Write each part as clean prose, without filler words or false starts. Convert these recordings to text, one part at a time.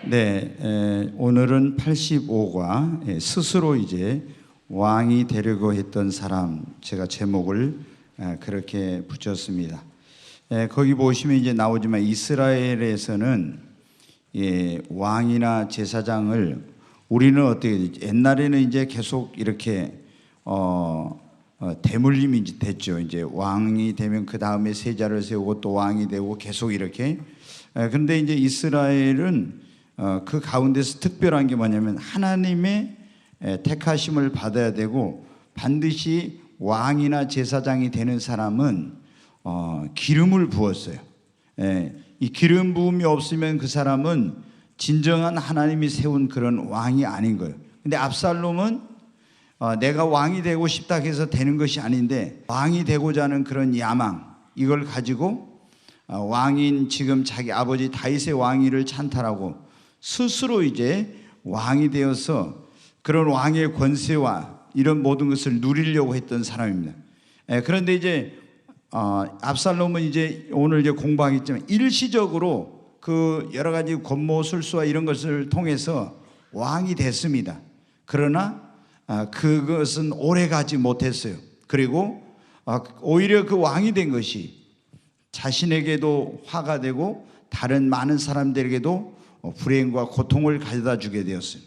네, 오늘은 85과 스스로 이제 왕이 되려고 했던 사람, 제가 제목을 그렇게 붙였습니다. 거기 보시면 이제 나오지만 이스라엘에서는 왕이나 제사장을 우리는 어떻게 옛날에는 이제 계속 이렇게 대물림이 이제 됐죠. 이제 왕이 되면 그 다음에 세자를 세우고 또 왕이 되고 계속 이렇게. 그런데 이제 이스라엘은 그 가운데서 특별한 게 뭐냐면 하나님의 택하심을 받아야 되고 반드시 왕이나 제사장이 되는 사람은 기름을 부었어요. 이 기름 부음이 없으면 그 사람은 진정한 하나님이 세운 그런 왕이 아닌 거예요. 근데 압살롬은 내가 왕이 되고 싶다 해서 되는 것이 아닌데 왕이 되고자 하는 그런 야망, 이걸 가지고 왕인 지금 자기 아버지 다윗의 왕위를 찬탈하고 스스로 이제 왕이 되어서 그런 왕의 권세와 이런 모든 것을 누리려고 했던 사람입니다. 그런데 이제 압살롬은 이제 오늘 이제 공부하겠지만 일시적으로 그 여러 가지 권모술수와 이런 것을 통해서 왕이 됐습니다. 그러나 그것은 오래 가지 못했어요. 그리고 오히려 그 왕이 된 것이 자신에게도 화가 되고 다른 많은 사람들에게도 불행과 고통을 가져다 주게 되었어요.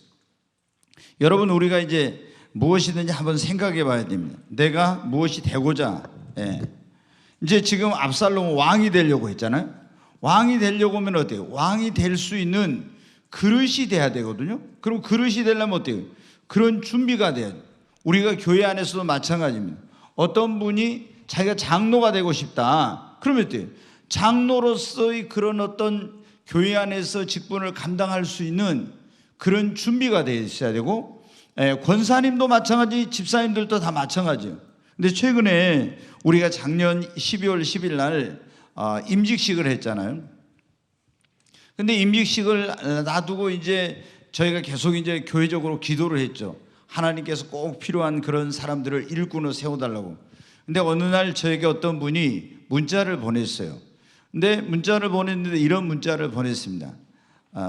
여러분, 우리가 이제 무엇이든지 한번 생각해 봐야 됩니다. 내가 무엇이 되고자, 이제 지금 압살롬은 왕이 되려고 했잖아요. 왕이 되려고 하면 어때요? 왕이 될 수 있는 그릇이 돼야 되거든요. 그럼 그릇이 되려면 어때요? 그런 준비가 돼야 돼요. 우리가 교회 안에서도 마찬가지입니다. 어떤 분이 자기가 장로가 되고 싶다. 그러면 어때요? 장로로서의 그런 어떤 교회 안에서 직분을 감당할 수 있는 그런 준비가 되어 있어야 되고, 권사님도 마찬가지, 집사님들도 다 마찬가지예요. 근데 최근에 우리가 작년 12월 10일 날 임직식을 했잖아요. 근데 임직식을 놔두고 이제 저희가 계속 이제 교회적으로 기도를 했죠. 하나님께서 꼭 필요한 그런 사람들을 일꾼으로 세워달라고. 근데 어느 날 저에게 어떤 분이 문자를 보냈어요. 근데 문자를 보냈는데 이런 문자를 보냈습니다.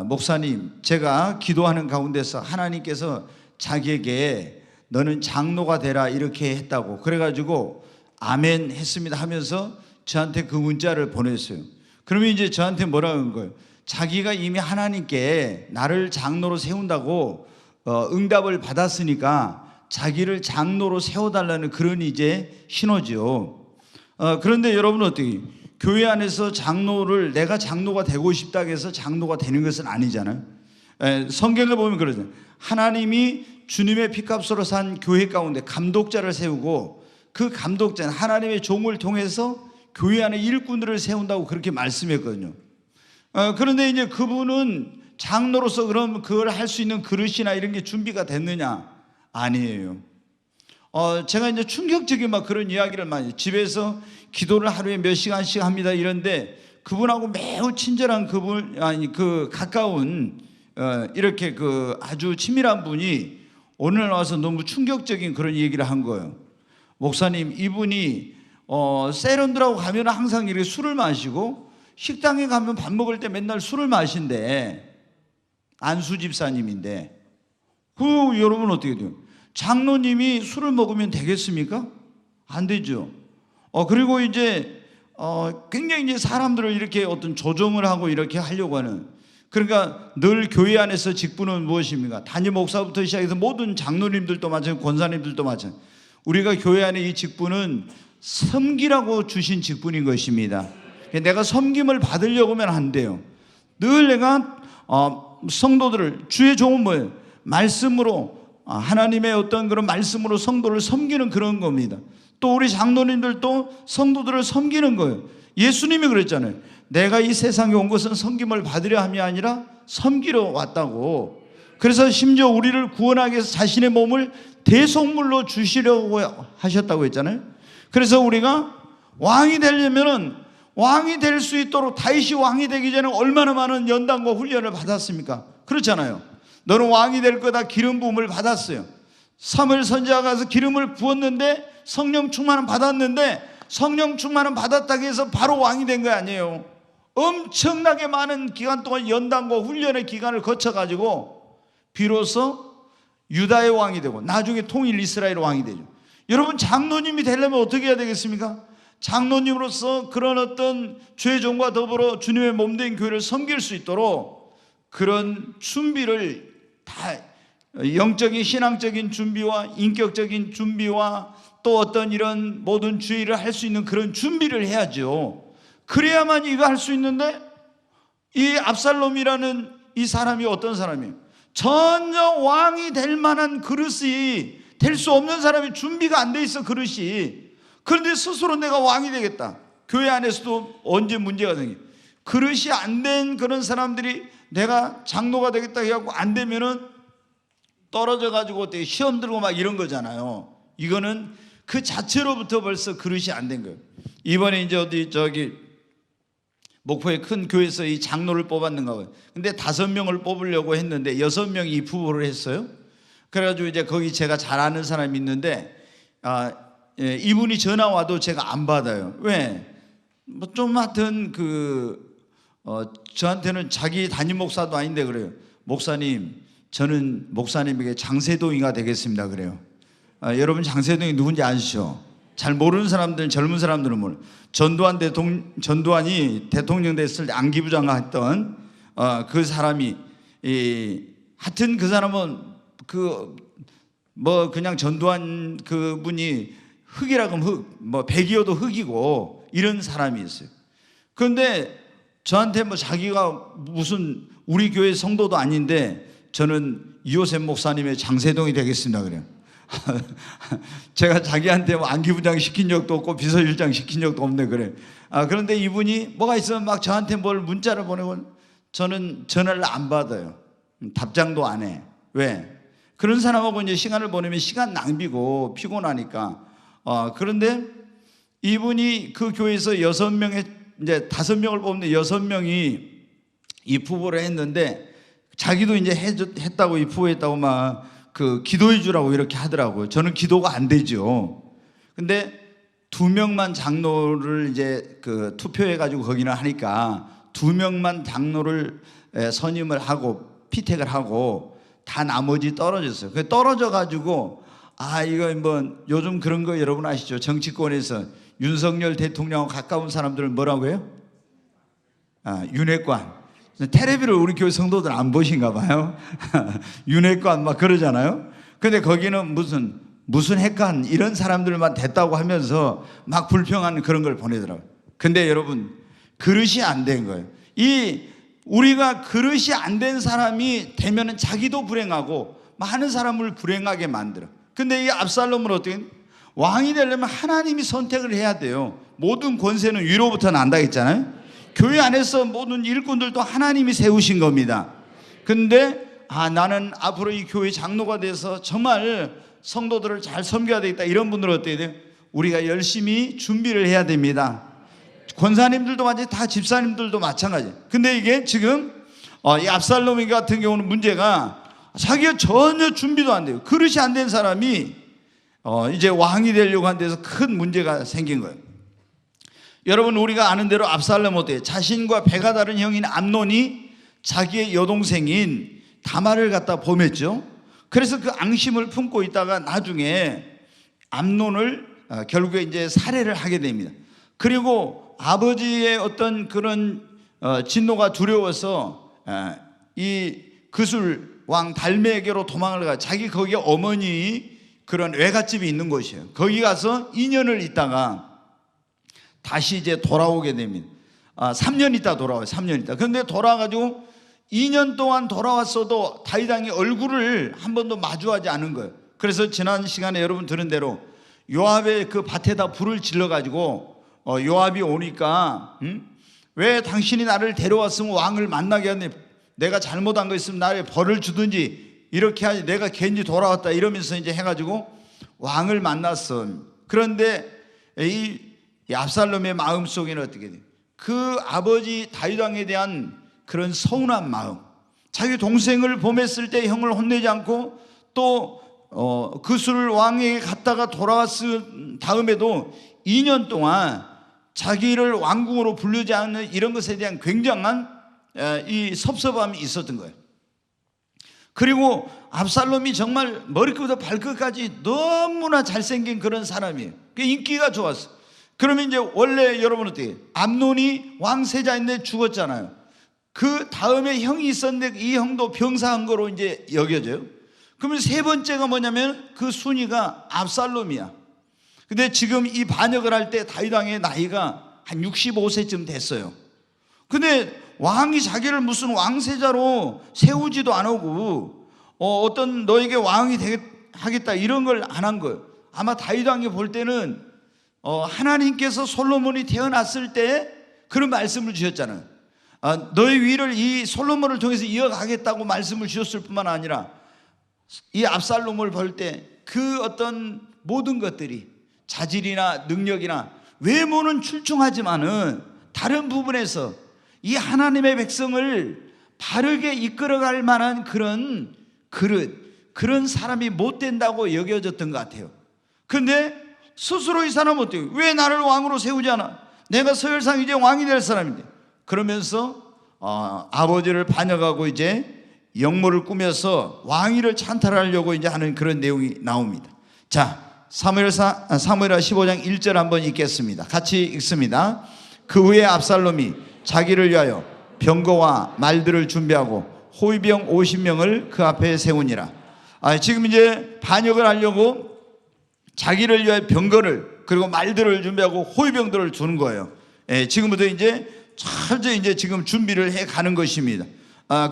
목사님, 제가 기도하는 가운데서 하나님께서 자기에게 너는 장로가 되라 이렇게 했다고 그래가지고 아멘 했습니다 하면서 저한테 그 문자를 보냈어요. 그러면 이제 저한테 뭐라고 한 거예요? 자기가 이미 하나님께 나를 장로로 세운다고 응답을 받았으니까 자기를 장로로 세워달라는 그런 이제 신호죠. 그런데 여러분은 어떻게 교회 안에서 장로를 내가 장로가 되고 싶다고 해서 장로가 되는 것은 아니잖아요. 성경을 보면 그러잖아요. 하나님이 주님의 피값으로 산 교회 가운데 감독자를 세우고 그 감독자는 하나님의 종을 통해서 교회 안에 일꾼들을 세운다고 그렇게 말씀했거든요. 그런데 이제 그분은 장로로서 그럼 그걸 할 수 있는 그릇이나 이런 게 준비가 됐느냐? 아니에요. 제가 이제 충격적인 막 그런 이야기를 많이, 집에서 기도를 하루에 몇 시간씩 합니다 이런데 그분하고 매우 친절한 그분, 그 가까운 이렇게 그 아주 친밀한 분이 오늘 와서 너무 충격적인 그런 얘기를 한 거예요. 목사님, 이분이 세련들하고 가면 항상 이렇게 술을 마시고 식당에 가면 밥 먹을 때 맨날 술을 마신대. 안수 집사님인데 여러분 어떻게 돼요? 장로님이 술을 먹으면 되겠습니까? 안 되죠. 그리고 이제 굉장히 이제 사람들을 이렇게 어떤 조정을 하고 이렇게 하려고 하는, 그러니까 늘 교회 안에서 직분은 무엇입니까? 단임 목사부터 시작해서 모든 장로님들도 마찬가지고 권사님들도 마찬가지고 우리가 교회 안에 이 직분은 섬기라고 주신 직분인 것입니다. 내가 섬김을 받으려고 하면 안 돼요. 늘 내가 성도들을, 주의 종은 뭐예요? 말씀으로, 하나님의 어떤 그런 말씀으로 성도를 섬기는 그런 겁니다. 또 우리 장로님들도 성도들을 섬기는 거예요. 예수님이 그랬잖아요. 내가 이 세상에 온 것은 섬김을 받으려 함이 아니라 섬기러 왔다고. 그래서 심지어 우리를 구원하기 위해서 자신의 몸을 대속물로 주시려고 하셨다고 했잖아요. 그래서 우리가 왕이 되려면은 왕이 될 수 있도록 다윗이 왕이 되기 전에 얼마나 많은 연단과 훈련을 받았습니까? 그렇잖아요. 너는 왕이 될 거다 기름 부음을 받았어요. 사무엘 선지자가 가서 기름을 부었는데 성령 충만은 받았는데 성령 충만은 받았다고 해서 바로 왕이 된 거 아니에요. 엄청나게 많은 기간 동안 연단과 훈련의 기간을 거쳐가지고 비로소 유다의 왕이 되고 나중에 통일 이스라엘 왕이 되죠. 여러분, 장로님이 되려면 어떻게 해야 되겠습니까? 장로님으로서 그런 어떤 죄종과 더불어 주님의 몸된 교회를 섬길 수 있도록 그런 준비를 다, 영적인 신앙적인 준비와 인격적인 준비와 또 어떤 이런 모든 주의를 할 수 있는 그런 준비를 해야죠. 그래야만 이거 할 수 있는데, 이 압살롬이라는 이 사람이 어떤 사람이에요? 전혀 왕이 될 만한 그릇이 될 수 없는 사람이 준비가 안 돼 있어, 그릇이. 그런데 스스로 내가 왕이 되겠다. 교회 안에서도 언제 문제가 생겨. 그릇이 안 된 그런 사람들이 내가 장로가 되겠다 해갖고 안 되면은 떨어져 가지고 어떻게 시험 들고 막 이런 거잖아요. 이거는 그 자체로부터 벌써 그릇이 안 된 거예요. 이번에 이제 어디 저기 목포의 큰 교회에서 이 장로를 뽑았는가 봐요. 근데 5명을 뽑으려고 했는데 6명이 입후보를 했어요. 그래가지고 이제 거기 제가 잘 아는 사람이 있는데, 이분이 전화 와도 제가 안 받아요. 왜? 뭐 좀 하여튼 저한테는 자기 담임 목사도 아닌데 그래요. 목사님, 저는 목사님에게 장세동이가 되겠습니다 그래요. 여러분, 장세동이 누군지 아시죠? 잘 모르는 사람들은, 젊은 사람들은 몰라요. 전두환이 대통령 됐을 때 안기부장관 했던 그 사람이, 하여튼 그 사람은 그냥 전두환 그분이 흑이라고 하면 흑, 뭐 백이어도 흑이고 이런 사람이 있어요. 그런데 저한테 뭐 자기가 무슨 우리 교회 성도도 아닌데 저는 이호셉 목사님의 장세동이 되겠습니다 그래요. 제가 자기한테 뭐 안기부장 시킨 적도 없고 비서실장 시킨 적도 없네 그래. 그런데 이분이 뭐가 있으면 막 저한테 뭘 문자를 보내고 저는 전화를 안 받아요. 답장도 안 해. 왜? 그런 사람하고 이제 시간을 보내면 시간 낭비고 피곤하니까. 그런데 이분이 그 교회에서 6명의 이제 5명을 뽑는데 6명이 입후보를 했는데 자기도 이제 했다고 입후보했다고 막 기도해 주라고 이렇게 하더라고요. 저는 기도가 안 되죠. 근데 2명만 장로를 이제 투표해 가지고 거기는 하니까 2명만 장로를 선임을 하고 피택을 하고 다 나머지 떨어졌어요. 그 떨어져 가지고 이거 뭐 요즘 그런 거 여러분 아시죠? 정치권에서 윤석열 대통령하고 가까운 사람들은 뭐라고 해요? 윤핵관. 텔레비를 우리 교회 성도들 안 보신가 봐요. 윤핵관 막 그러잖아요. 근데 거기는 무슨 핵관 이런 사람들만 됐다고 하면서 막 불평하는 그런 걸 보내더라고요. 근데 여러분, 그릇이 안 된 거예요. 우리가 그릇이 안 된 사람이 되면은 자기도 불행하고 많은 사람을 불행하게 만들어. 근데 이 압살롬은 어떻게 왕이 되려면 하나님이 선택을 해야 돼요. 모든 권세는 위로부터 난다 했잖아요. 교회 안에서 모든 일꾼들도 하나님이 세우신 겁니다. 근데 나는 앞으로 이 교회 장로가 돼서 정말 성도들을 잘 섬겨야 되겠다, 이런 분들은 어떻게 돼요? 우리가 열심히 준비를 해야 됩니다. 권사님들도 마찬가지, 다 집사님들도 마찬가지. 근데 이게 지금 이 압살롬 같은 경우는 문제가 자기가 전혀 준비도 안 돼요. 그릇이 안 된 사람이 이제 왕이 되려고 한 데서 큰 문제가 생긴 거예요. 여러분, 우리가 아는 대로 압살롬 어때요? 자신과 배가 다른 형인 암논이 자기의 여동생인 다말을 갖다 범했죠. 그래서 그 앙심을 품고 있다가 나중에 암논을 결국에 이제 살해를 하게 됩니다. 그리고 아버지의 어떤 그런 진노가 두려워서 이 그술 왕 달메에게로 도망을 가. 자기 거기에 어머니 그런 외갓집이 있는 곳이에요. 거기 가서 2년을 있다가 다시 이제 돌아오게 됩니다. 3년 있다 돌아와요. 3년 있다. 그런데 돌아와가지고 2년 동안 돌아왔어도 다윗 왕이 얼굴을 한 번도 마주하지 않은 거예요. 그래서 지난 시간에 여러분 들은 대로 요압의 그 밭에다 불을 질러가지고 요압이 오니까 왜 당신이 나를 데려왔으면 왕을 만나게 하니, 내가 잘못한 거 있으면 나를 벌을 주든지 이렇게 하지, 내가 괜히 돌아왔다 이러면서 이제 해가지고 왕을 만났어. 그런데 이 압살롬의 마음 속에는 어떻게 돼요? 그 아버지 다윗 왕에 대한 그런 서운한 마음, 자기 동생을 범했을 때 형을 혼내지 않고 또 그술 왕에게 갔다가 돌아왔을 다음에도 2년 동안 자기를 왕궁으로 부르지 않는 이런 것에 대한 굉장한 이 섭섭함이 있었던 거예요. 그리고 압살롬이 정말 머리끝부터 발끝까지 너무나 잘생긴 그런 사람이에요. 인기가 좋았어요. 그러면 이제 원래 여러분 어떻게 암논이 왕세자인데 죽었잖아요. 그 다음에 형이 있었는데 이 형도 병사한 거로 이제 여겨져요. 그러면 세 번째가 뭐냐면 그 순위가 압살롬이야. 근데 지금 이 반역을 할 때 다윗 왕의 나이가 한 65세쯤 됐어요. 근데 왕이 자기를 무슨 왕세자로 세우지도 안 하고 어떤 너에게 왕이 하겠다 이런 걸 안 한 거예요. 아마 다윗 왕이 볼 때는 하나님께서 솔로몬이 태어났을 때 그런 말씀을 주셨잖아요. 너의 위를 이 솔로몬을 통해서 이어가겠다고 말씀을 주셨을 뿐만 아니라 이 압살롬을 볼 때 그 어떤 모든 것들이 자질이나 능력이나 외모는 출중하지만은 다른 부분에서 이 하나님의 백성을 바르게 이끌어갈 만한 그런 그릇, 그런 사람이 못 된다고 여겨졌던 것 같아요. 근데 스스로 이 사람은 어때요? 왜 나를 왕으로 세우지 않아? 내가 서열상 이제 왕이 될 사람인데. 그러면서 아버지를 반역하고 이제 역모를 꾸며서 왕위를 찬탈하려고 이제 하는 그런 내용이 나옵니다. 자, 사무엘하 15장 1절 한번 읽겠습니다. 같이 읽습니다. 그 후에 압살롬이 자기를 위하여 병거와 말들을 준비하고 호위병 50명을 그 앞에 세우니라. 지금 이제 반역을 하려고 자기를 위하여 병거를 그리고 말들을 준비하고 호위병들을 주는 거예요. 지금부터 이제 철저히 이제 지금 준비를 해 가는 것입니다.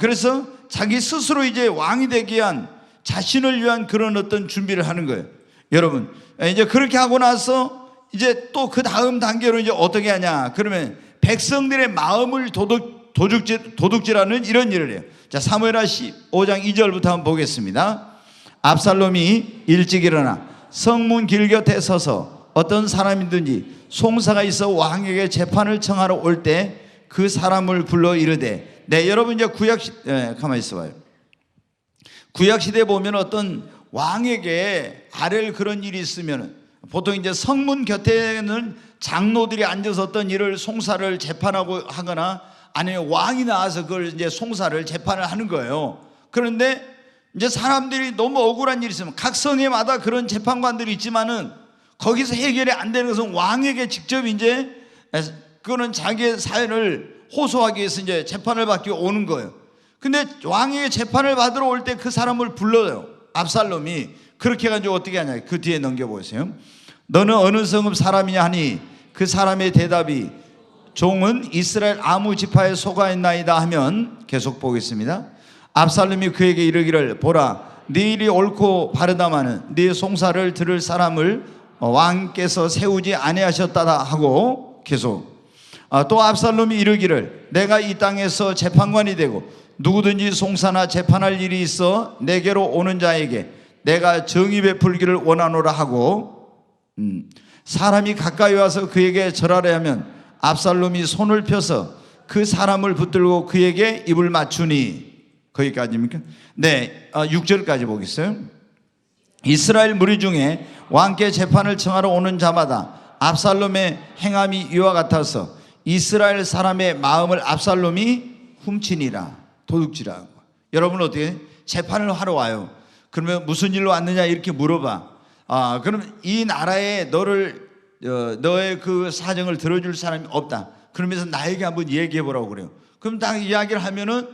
그래서 자기 스스로 이제 왕이 되기 위한 자신을 위한 그런 어떤 준비를 하는 거예요. 여러분, 이제 그렇게 하고 나서 이제 또 그 다음 단계로 이제 어떻게 하냐? 그러면 백성들의 마음을 도둑질하는 이런 일을 해요. 자, 사무엘하 15장 2절부터 한번 보겠습니다. 압살롬이 일찍 일어나 성문 길 곁에 서서 어떤 사람이든지 송사가 있어 왕에게 재판을 청하러 올 때 그 사람을 불러 이르되, 여러분 이제 가만히 있어봐요. 구약 시대에 보면 어떤 왕에게 아랠 그런 일이 있으면 보통 이제 성문 곁에는 장로들이 앉아서 어떤 일을 송사를 재판하고 하거나 아니면 왕이 나와서 그걸 이제 송사를 재판을 하는 거예요. 그런데 이제 사람들이 너무 억울한 일이 있으면 각 성에마다 그런 재판관들이 있지만은 거기서 해결이 안 되는 것은 왕에게 직접 이제 그거는 자기의 사연을 호소하기 위해서 이제 재판을 받기 위해 오는 거예요. 근데 왕에게 재판을 받으러 올 때 그 사람을 불러요. 압살롬이. 그렇게 해가지고 어떻게 하냐, 그 뒤에 넘겨보세요. 너는 어느 성읍 사람이냐 하니 그 사람의 대답이 종은 이스라엘 아무 지파에 속하였나이다 하면, 계속 보겠습니다. 압살롬이 그에게 이르기를, 보라, 네 일이 옳고 바르다마는 네 송사를 들을 사람을 왕께서 세우지 아니하셨다다 하고, 계속 또 압살롬이 이르기를, 내가 이 땅에서 재판관이 되고 누구든지 송사나 재판할 일이 있어 내게로 오는 자에게 내가 정의 베풀기를 원하노라 하고, 사람이 가까이 와서 그에게 절하려 하면 압살롬이 손을 펴서 그 사람을 붙들고 그에게 입을 맞추니. 거기까지입니까? 6절까지 보겠어요. 이스라엘 무리 중에 왕께 재판을 청하러 오는 자마다 압살롬의 행함이 이와 같아서 이스라엘 사람의 마음을 압살롬이 훔치니라. 도둑질하고. 여러분 어떻게 재판을 하러 와요. 그러면 무슨 일로 왔느냐 이렇게 물어봐. 그러면 이 나라에 너의 그 사정을 들어줄 사람이 없다. 그러면서 나에게 한번 얘기해 보라고 그래요. 그럼 딱 이야기를 하면은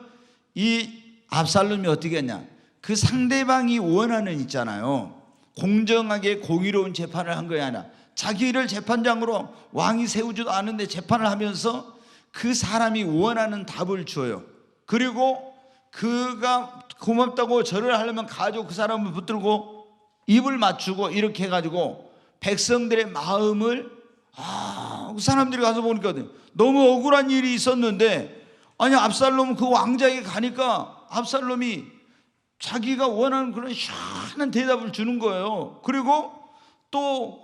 이 압살롬이 어떻게 했냐, 그 상대방이 원하는 있잖아요, 공정하게 공의로운 재판을 한 거야 아니라 자기를 재판장으로 왕이 세우지도 않은데 재판을 하면서 그 사람이 원하는 답을 줘요. 그리고 그가 고맙다고 절을 하려면 가지고 그 사람을 붙들고 입을 맞추고 이렇게 해가지고 백성들의 마음을, 그 사람들이 가서 보니까 너무 억울한 일이 있었는데, 아니 압살롬 그 왕자에게 가니까 압살롬이 자기가 원하는 그런 시원한 대답을 주는 거예요. 그리고 또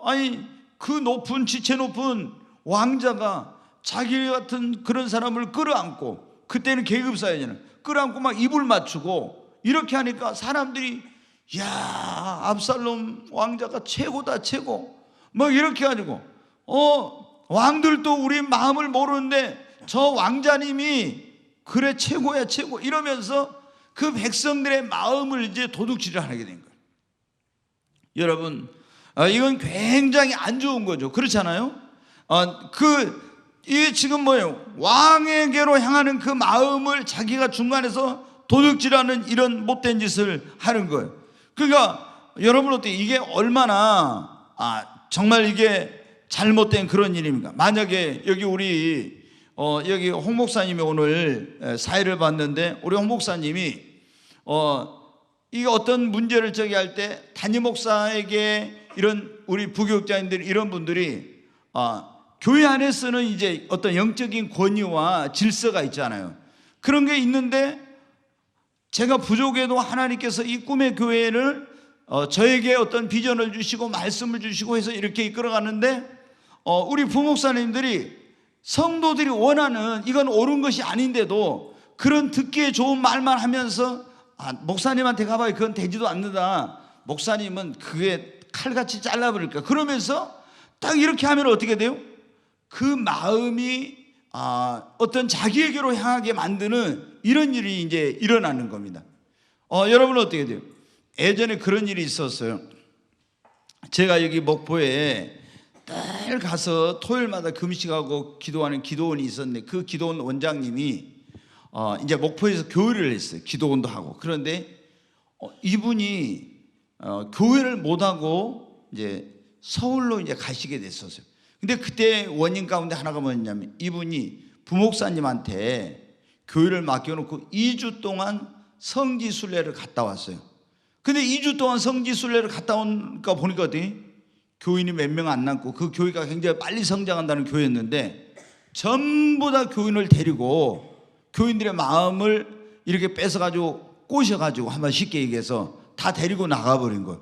그 높은 지체 높은 왕자가 자기 같은 그런 사람을 끌어안고, 그때는 계급사회잖아요, 끌어안고 막 입을 맞추고 이렇게 하니까 사람들이, 야, 압살롬 왕자가 최고다 최고, 막 이렇게 가지고 왕들도 우리 마음을 모르는데 저 왕자님이 그래 최고야 최고 이러면서 그 백성들의 마음을 이제 도둑질을 하게 된 거예요. 여러분, 이건 굉장히 안 좋은 거죠. 그렇잖아요? 이게 지금 뭐예요? 왕에게로 향하는 그 마음을 자기가 중간에서 도둑질하는 이런 못된 짓을 하는 거예요. 그러니까 여러분 어때요? 이게 얼마나 정말 이게 잘못된 그런 일입니까? 만약에 여기 우리 여기 홍 목사님이 오늘 사회를 봤는데 우리 홍 목사님이 이게 어떤 문제를 제기할 때 담임 목사에게 이런 우리 부교육자님들 이런 분들이 교회 안에서는 이제 어떤 영적인 권위와 질서가 있잖아요. 그런 게 있는데 제가 부족해도 하나님께서 이 꿈의 교회를 저에게 어떤 비전을 주시고 말씀을 주시고 해서 이렇게 이끌어가는데 우리 부목사님들이 성도들이 원하는 이건 옳은 것이 아닌데도 그런 듣기에 좋은 말만 하면서 목사님한테 가봐야 그건 되지도 않는다. 목사님은 그게 칼같이 잘라버릴까. 그러면서 딱 이렇게 하면 어떻게 돼요? 그 마음이 어떤 자기에게로 향하게 만드는 이런 일이 이제 일어나는 겁니다. 여러분 어떻게 돼요? 예전에 그런 일이 있었어요. 제가 여기 목포에 늘 가서 토요일마다 금식하고 기도하는 기도원이 있었는데 그 기도원 원장님이 이제 목포에서 교회를 했어요. 기도원도 하고. 그런데 이분이 교회를 못하고 이제 서울로 이제 가시게 됐었어요. 근데 그때 원인 가운데 하나가 뭐였냐면 이분이 부목사님한테 교회를 맡겨놓고 2주 동안 성지순례를 갔다 왔어요. 근데 2주 동안 성지순례를 갔다 오니까 보니까 어떻게 교인이 몇 명 안 남고 그 교회가 굉장히 빨리 성장한다는 교회였는데 전부 다 교인을 데리고 교인들의 마음을 이렇게 뺏어가지고 꼬셔가지고 한번 쉽게 얘기해서 다 데리고 나가버린 거예요.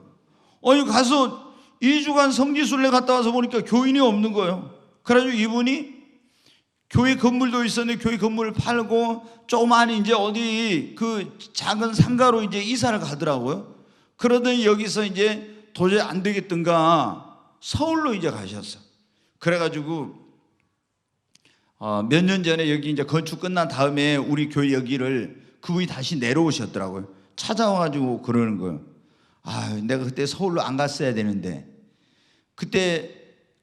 가서 2주간 성지순례 갔다 와서 보니까 교인이 없는 거예요. 그래가지고 이분이 교회 건물도 있었는데 교회 건물을 팔고 조그마한 이제 어디 그 작은 상가로 이제 이사를 가더라고요. 그러더니 여기서 이제 도저히 안 되겠던가 서울로 이제 가셨어. 그래가지고 몇 년 전에 여기 이제 건축 끝난 다음에 우리 교회 여기를 그분이 다시 내려오셨더라고요. 찾아와가지고 그러는 거예요. 내가 그때 서울로 안 갔어야 되는데 그때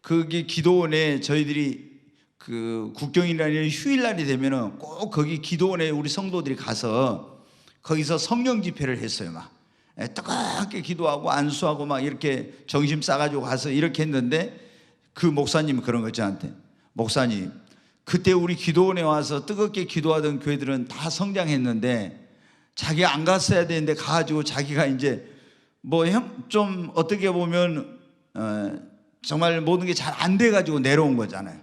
거기 기도원에 저희들이 그 국경일이나 휴일날이 되면은 꼭 거기 기도원에 우리 성도들이 가서 거기서 성령 집회를 했어요. 막 뜨겁게 기도하고 안수하고 막 이렇게 정심 싸가지고 가서 이렇게 했는데 그 목사님이 그런 거 저한테 목사님 그때 우리 기도원에 와서 뜨겁게 기도하던 교회들은 다 성장했는데 자기가 안 갔어야 되는데 가가지고 자기가 이제 뭐 좀 어떻게 보면 정말 모든 게 잘 안 돼가지고 내려온 거잖아요.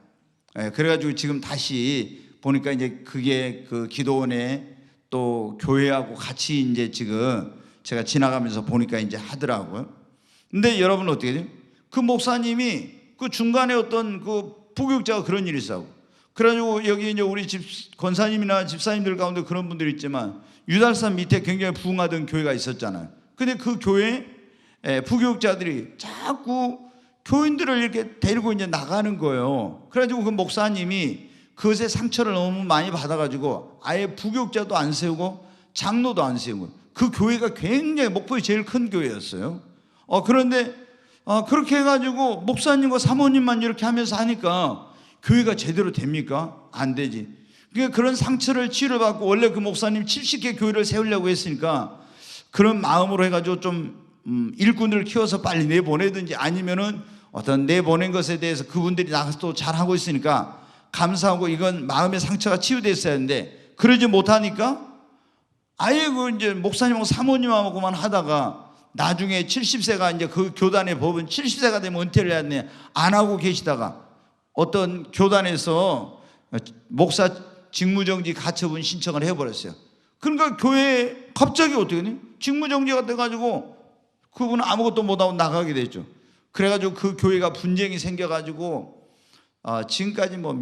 그래가지고 지금 다시 보니까 이제 그게 그 기도원에 또 교회하고 같이 이제 지금 제가 지나가면서 보니까 이제 하더라고요. 근데 여러분 어떻게 돼요? 그 목사님이 그 중간에 어떤 그 부교육자가 그런 일이 있어요. 그래가지고 여기 이제 우리 권사님이나 집사님들 가운데 그런 분들이 있지만 유달산 밑에 굉장히 부흥하던 교회가 있었잖아요. 근데 그 교회에 부교육자들이 자꾸 교인들을 이렇게 데리고 이제 나가는 거예요. 그래가지고 그 목사님이 그것에 상처를 너무 많이 받아가지고 아예 부교육자도 안 세우고 장로도 안 세우고 그 교회가 굉장히 목포의 제일 큰 교회였어요. 그런데 그렇게 해가지고 목사님과 사모님만 이렇게 하면서 하니까 교회가 제대로 됩니까? 안 되지. 그러니까 그런 상처를 치료받고 원래 그 목사님 70개 교회를 세우려고 했으니까 그런 마음으로 해가지고 좀 일꾼들을 키워서 빨리 내보내든지 아니면은 어떤 내보낸 것에 대해서 그분들이 나가서 또 잘하고 있으니까 감사하고 이건 마음의 상처가 치유됐어야 하는데 그러지 못하니까 아예 그 이제 목사님하고 사모님하고만 하다가 나중에 70세가 이제 그 교단의 법은 70세가 되면 은퇴를 해야 하는데 안 하고 계시다가 어떤 교단에서 목사 직무정지 가처분 신청을 해버렸어요. 그러니까 교회에 갑자기 어떻게 되니? 직무정지가 돼가지고 그분은 아무것도 못하고 나가게 됐죠. 그래가지고 그 교회가 분쟁이 생겨가지고 지금까지 뭐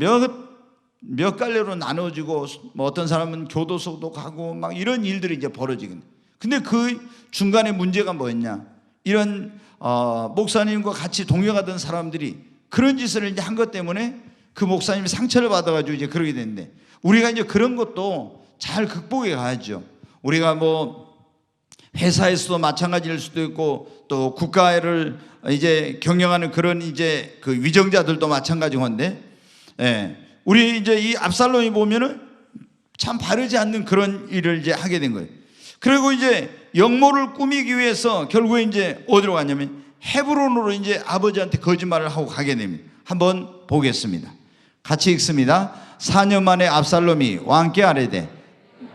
몇 갈래로 나눠지고 뭐 어떤 사람은 교도소도 가고 막 이런 일들이 이제 벌어지긴. 근데 그 중간에 문제가 뭐였냐? 이런 목사님과 같이 동역하던 사람들이 그런 짓을 이제 한 것 때문에 그 목사님이 상처를 받아가지고 이제 그러게 됐는데, 우리가 이제 그런 것도 잘 극복해 가야죠. 우리가 뭐 회사에서도 마찬가지일 수도 있고, 또 국가를 이제 경영하는 그런 이제 그 위정자들도 마찬가지인 건데, 우리 이제 이 압살롬이 보면은 참 바르지 않는 그런 일을 이제 하게 된 거예요. 그리고 이제 영모를 꾸미기 위해서 결국에 이제 어디로 갔냐면 헤브론으로 이제 아버지한테 거짓말을 하고 가게 됩니다. 한번 보겠습니다. 같이 읽습니다. 4년 만에 압살롬이 왕께 아뢰되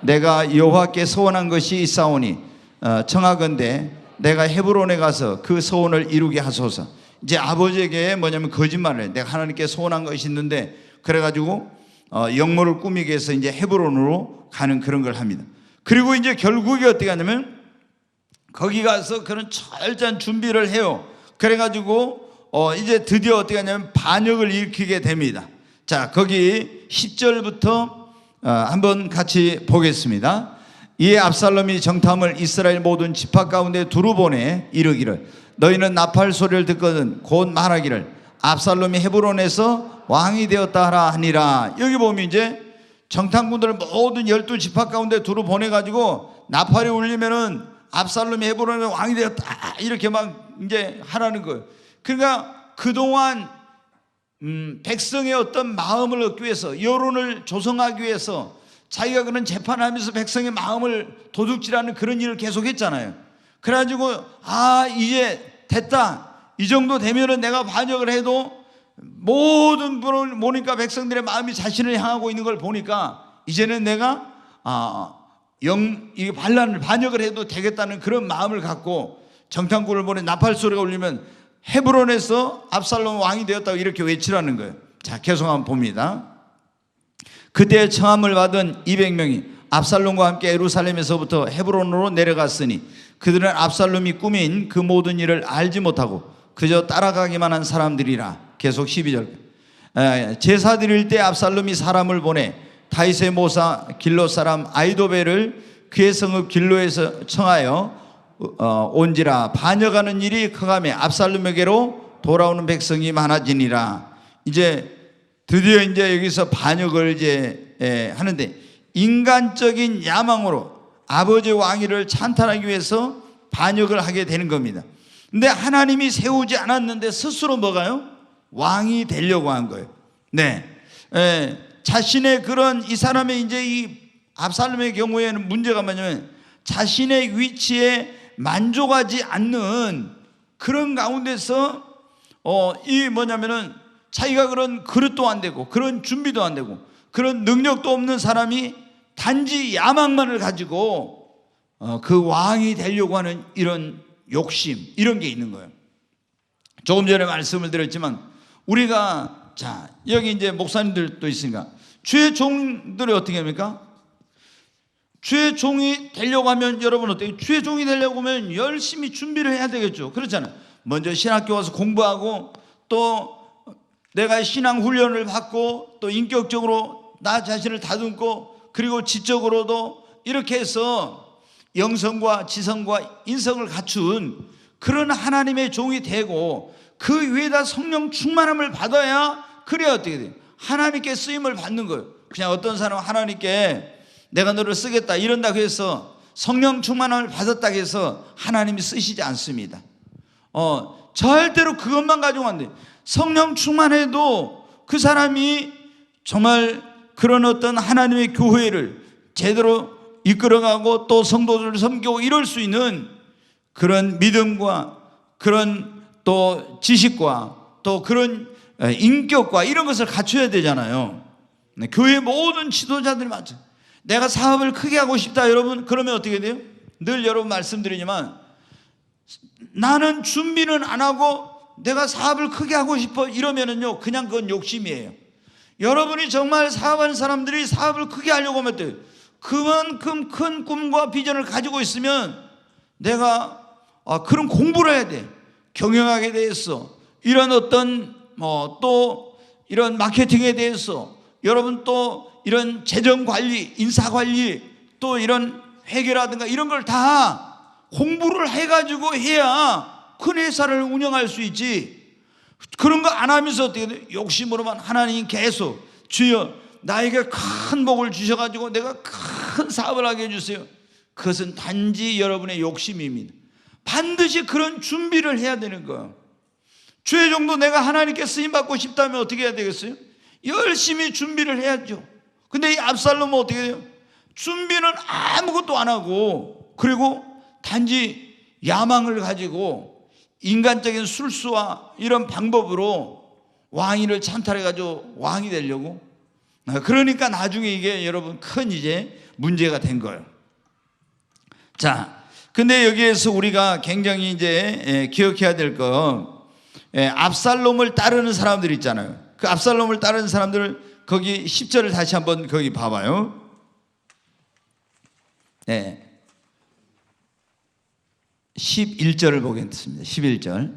내가 여호와께 서원한 것이 있사오니 청하건대 내가 헤브론에 가서 그 서원을 이루게 하소서. 이제 아버지에게 뭐냐면 거짓말을 해. 내가 하나님께 서원한 것이 있는데, 그래가지고 영모를 꾸미기 위해서 이제 헤브론으로 가는 그런 걸 합니다. 그리고 이제 결국에 어떻게 하냐면 거기 가서 그런 철저한 준비를 해요. 그래가지고 이제 드디어 어떻게 하냐면 반역을 일으키게 됩니다. 자, 거기 10절부터 한번 같이 보겠습니다. 이에 압살롬이 정탐을 이스라엘 모든 지파 가운데 두루 보내 이르기를 너희는 나팔 소리를 듣거든 곧 말하기를 압살롬이 헤브론에서 왕이 되었다 하라 하니라. 여기 보면 이제 정탐꾼들을 모든 12지파 가운데 두루 보내가지고 나팔이 울리면은 압살롬이 헤브론에서 왕이 되었다 이렇게 막 이제 하라는 거예요. 그러니까 그동안 백성의 어떤 마음을 얻기 위해서, 여론을 조성하기 위해서 자기가 그런 재판하면서 백성의 마음을 도둑질하는 그런 일을 계속했잖아요. 그래가지고 이제 됐다, 이 정도 되면은 내가 반역을 해도 모든 분을 보니까 백성들의 마음이 자신을 향하고 있는 걸 보니까 이제는 내가 반역을 해도 되겠다는 그런 마음을 갖고 정탐꾼을 보내 나팔 소리가 울리면 헤브론에서 압살롬 왕이 되었다고 이렇게 외치라는 거예요. 자, 계속 한번 봅니다. 그때 청함을 받은 200명이 압살롬과 함께 예루살렘에서부터 헤브론으로 내려갔으니 그들은 압살롬이 꾸민 그 모든 일을 알지 못하고 그저 따라가기만 한 사람들이라. 계속 12절. 제사 드릴 때 압살롬이 사람을 보내 다윗의 모사 길로 사람 아히도벨을 그의 성읍 길로에서 청하여 온지라. 반역하는 일이 커가며 압살롬에게로 돌아오는 백성이 많아지니라. 이제 드디어 이제 여기서 반역을 이제 하는데, 인간적인 야망으로 아버지의 왕위를 찬탈하기 위해서 반역을 하게 되는 겁니다. 근데 하나님이 세우지 않았는데 스스로 뭐가요? 왕이 되려고 한 거예요. 네. 자신의 그런, 이 사람의 이제 이 압살롬의 경우에는 문제가 뭐냐면 자신의 위치에 만족하지 않는 그런 가운데서 이 뭐냐면은 자기가 그런 그릇도 안 되고 그런 준비도 안 되고 그런 능력도 없는 사람이 단지 야망만을 가지고 그 왕이 되려고 하는 이런 욕심, 이런 게 있는 거예요. 조금 전에 말씀을 드렸지만 우리가, 자, 여기 이제 목사님들도 있으니까 주의 종들이 어떻게 합니까? 주의 종이 되려고 하면 여러분 어때요? 주의 종이 되려고 하면 열심히 준비를 해야 되겠죠. 그렇잖아요. 먼저 신학교 와서 공부하고, 또 내가 신앙 훈련을 받고, 또 인격적으로 나 자신을 다듬고, 그리고 지적으로도 이렇게 해서 영성과 지성과 인성을 갖춘 그런 하나님의 종이 되고, 그 위에다 성령 충만함을 받아야, 그래야 어떻게 돼요? 하나님께 쓰임을 받는 거예요. 그냥 어떤 사람은 하나님께 내가 너를 쓰겠다 이런다고 해서 성령 충만함을 받았다고 해서 하나님이 쓰시지 않습니다. 절대로 그것만 가지고 안 돼요. 성령 충만해도 그 사람이 정말 그런 어떤 하나님의 교회를 제대로 이끌어가고 또 성도들을 섬기고 이럴 수 있는 그런 믿음과 그런 또 지식과 또 그런 인격과 이런 것을 갖춰야 되잖아요. 교회 모든 지도자들이 맞죠. 내가 사업을 크게 하고 싶다 여러분, 그러면 어떻게 돼요? 늘 여러분 말씀드리지만 나는 준비는 안 하고 내가 사업을 크게 하고 싶어 이러면은요, 그냥 그건 욕심이에요. 여러분이 정말 사업하는 사람들이 사업을 크게 하려고 하면 어때요? 그만큼 큰 꿈과 비전을 가지고 있으면 내가 그런 공부를 해야 돼. 경영학에 대해서, 이런 어떤 또 이런 마케팅에 대해서, 여러분 또 이런 재정관리, 인사관리, 또 이런 회계라든가 이런 걸 다 공부를 해가지고 해야 큰 회사를 운영할 수 있지. 그런 거 안 하면서 어떻게 돼요? 욕심으로만 하나님 계속 주여 나에게 큰 복을 주셔가지고 내가 큰 사업을 하게 해주세요. 그것은 단지 여러분의 욕심입니다. 반드시 그런 준비를 해야 되는 거예요. 주의 종도 내가 하나님께 쓰임받고 싶다면 어떻게 해야 되겠어요? 열심히 준비를 해야죠. 근데 이 압살롬은 어떻게 돼요? 준비는 아무것도 안 하고, 그리고 단지 야망을 가지고 인간적인 술수와 이런 방법으로 왕위를 찬탈해가지고 왕이 되려고, 그러니까 나중에 이게 여러분 큰 이제 문제가 된 거예요. 자, 근데 여기에서 우리가 굉장히 이제 기억해야 될 거, 압살롬을 따르는 사람들 있잖아요. 그 압살롬을 따르는 사람들을 거기 10절을 다시 한번 거기 봐봐요. 네. 11절을 보겠습니다. 11절.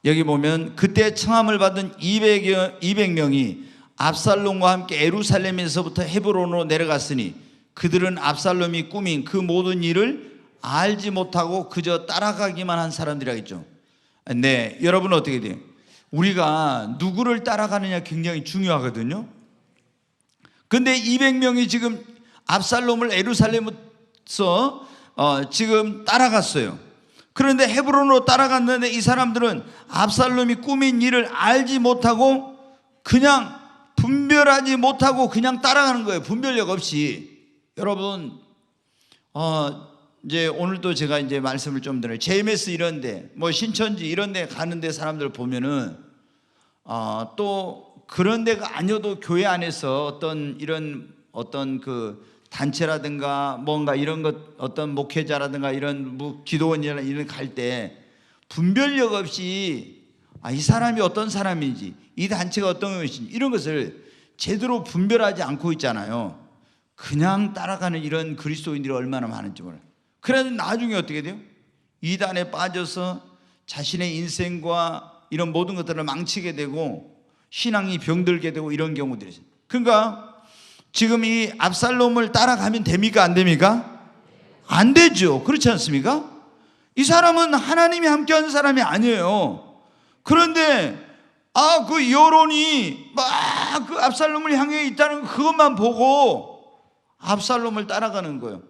여기 보면 그때 청함을 받은 200명이 압살롬과 함께 예루살렘에서부터 헤브론으로 내려갔으니 그들은 압살롬이 꾸민 그 모든 일을 알지 못하고 그저 따라가기만 한 사람들이라겠죠. 네, 여러분 어떻게 돼요? 우리가 누구를 따라가느냐 굉장히 중요하거든요. 근데 200명이 지금 압살롬을 예루살렘에서 지금 따라갔어요. 그런데 헤브론으로 따라갔는데 이 사람들은 압살롬이 꾸민 일을 알지 못하고 그냥 분별하지 못하고 그냥 따라가는 거예요. 분별력 없이. 여러분 이제 오늘도 제가 이제 말씀을 좀 드려요. JMS 이런데 뭐 신천지 이런데 가는데 사람들 보면은 또 그런 데가 아니어도 교회 안에서 어떤 이런 어떤 그 단체라든가 뭔가 이런 것 어떤 목회자라든가 이런 기도원이나 이런 갈 때 분별력 없이 이 사람이 어떤 사람인지 이 단체가 어떤 것인지 이런 것을 제대로 분별하지 않고 있잖아요. 그냥 따라가는 이런 그리스도인들이 얼마나 많은지 몰라요. 그래서 나중에 어떻게 돼요? 이단에 빠져서 자신의 인생과 이런 모든 것들을 망치게 되고 신앙이 병들게 되고 이런 경우들이 있어요. 그러니까 지금 이 압살롬을 따라가면 됩니까? 안 됩니까? 안 되죠. 그렇지 않습니까? 이 사람은 하나님이 함께하는 사람이 아니에요. 그런데 그 여론이 막 그 압살롬을 향해 있다는 그것만 보고 압살롬을 따라가는 거예요.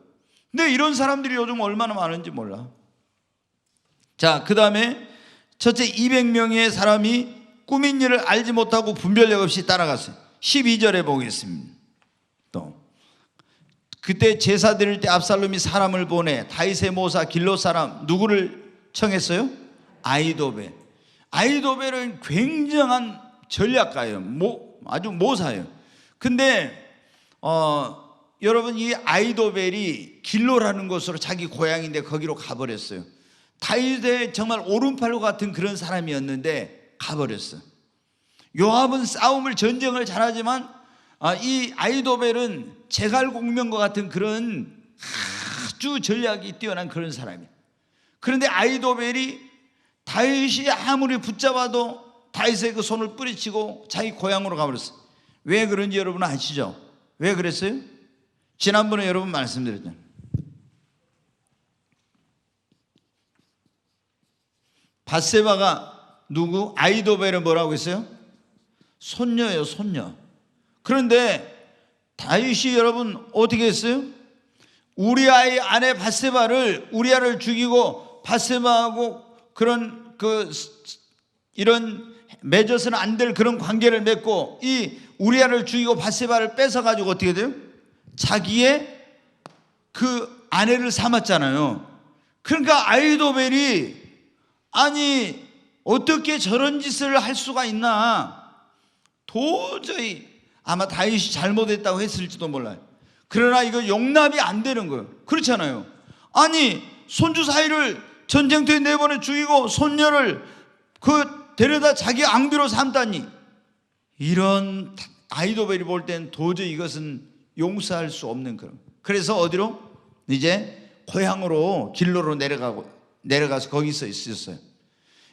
근데 이런 사람들이 요즘 얼마나 많은지 몰라. 자, 그 다음에 첫째 200명의 사람이 꾸민 일을 알지 못하고 분별력 없이 따라갔어요. 12절에 보겠습니다. 또 그때 제사 드릴 때 압살롬이 사람을 보내 다윗의 모사 길롯 사람 누구를 청했어요? 아히도벨. 아히도벨은 굉장한 전략가예요. 아주 모사예요. 근데 여러분 이 아히도벨이 길로라는 곳으로 자기 고향인데 거기로 가버렸어요. 다윗의 정말 오른팔로 같은 그런 사람이었는데 가버렸어요. 요압은 싸움을 전쟁을 잘하지만 이 아히도벨은 제갈공명과 같은 그런 아주 전략이 뛰어난 그런 사람이에요. 그런데 아히도벨이 다윗이 아무리 붙잡아도 다윗의 그 손을 뿌리치고 자기 고향으로 가버렸어요. 왜 그런지 여러분 아시죠? 왜 그랬어요? 지난번에 여러분 말씀드렸잖아요. 밧세바가 누구? 아히도벨은 뭐라고 했어요? 손녀예요, 손녀. 그런데 다윗이 여러분 어떻게 했어요? 우리아의 아내 밧세바를 우리아를 죽이고 밧세바하고 그런 이런 맺어서는 안 될 그런 관계를 맺고 이 우리아를 죽이고 밧세바를 뺏어 가지고 어떻게 돼요? 자기의 그 아내를 삼았잖아요. 그러니까 아히도벨이 아니 어떻게 저런 짓을 할 수가 있나? 도저히 아마 다윗이 잘못했다고 했을지도 몰라요. 그러나 이거 용납이 안 되는 거예요. 그렇잖아요. 아니 손주 사이를 전쟁터에 내보내 죽이고 손녀를 데려다 자기 앙비로 삼다니, 이런 아히도벨이 볼 땐 도저히 이것은 용서할 수 없는 그런. 그래서 어디로? 이제 고향으로 길로로 내려가서 거기서 있었어요.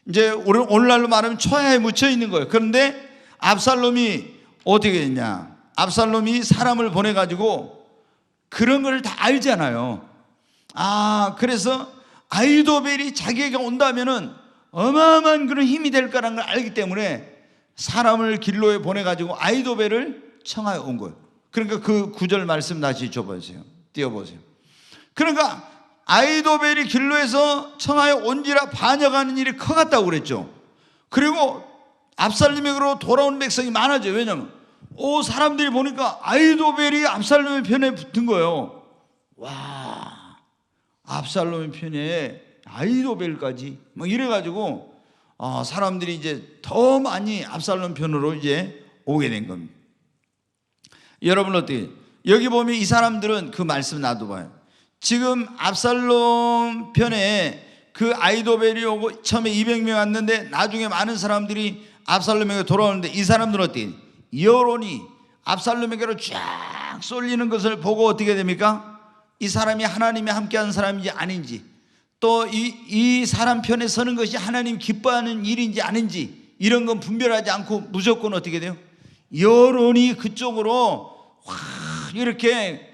이제 오늘날로 말하면 초야에 묻혀 있는 거예요. 그런데 압살롬이 어떻게 했냐? 압살롬이 사람을 보내가지고 그런 걸 다 알잖아요. 그래서 아히도벨이 자기에게 온다면은 어마어마한 그런 힘이 될 거라는 걸 알기 때문에 사람을 길로에 보내가지고 아히도벨을 청하여 온 거예요. 그러니까 그 구절 말씀 다시 줘보세요. 띄워보세요. 그러니까 아히도벨이 길로에서 청하여 온지라 반역하는 일이 커갔다고 그랬죠. 그리고 압살롬에게로 돌아온 백성이 많아져요. 왜냐하면 사람들이 보니까 아히도벨이 압살롬의 편에 붙은 거예요. 와, 압살롬의 편에 아히도벨까지 막 이래가지고 사람들이 이제 더 많이 압살롬 편으로 이제 오게 된 겁니다. 여러분 어떻게 여기 보면 이 사람들은 그 말씀 놔둬봐요. 지금 압살롬 편에 그 아히도벨이 오고 처음에 200명 왔는데 나중에 많은 사람들이 압살롬에게 돌아오는데 이 사람들은 어떻게 여론이 압살롬에게로 쫙 쏠리는 것을 보고 어떻게 됩니까? 이 사람이 하나님이 함께하는 사람인지 아닌지, 또 이 사람 편에 서는 것이 하나님 기뻐하는 일인지 아닌지 이런 건 분별하지 않고 무조건 어떻게 돼요? 여론이 그쪽으로 확 이렇게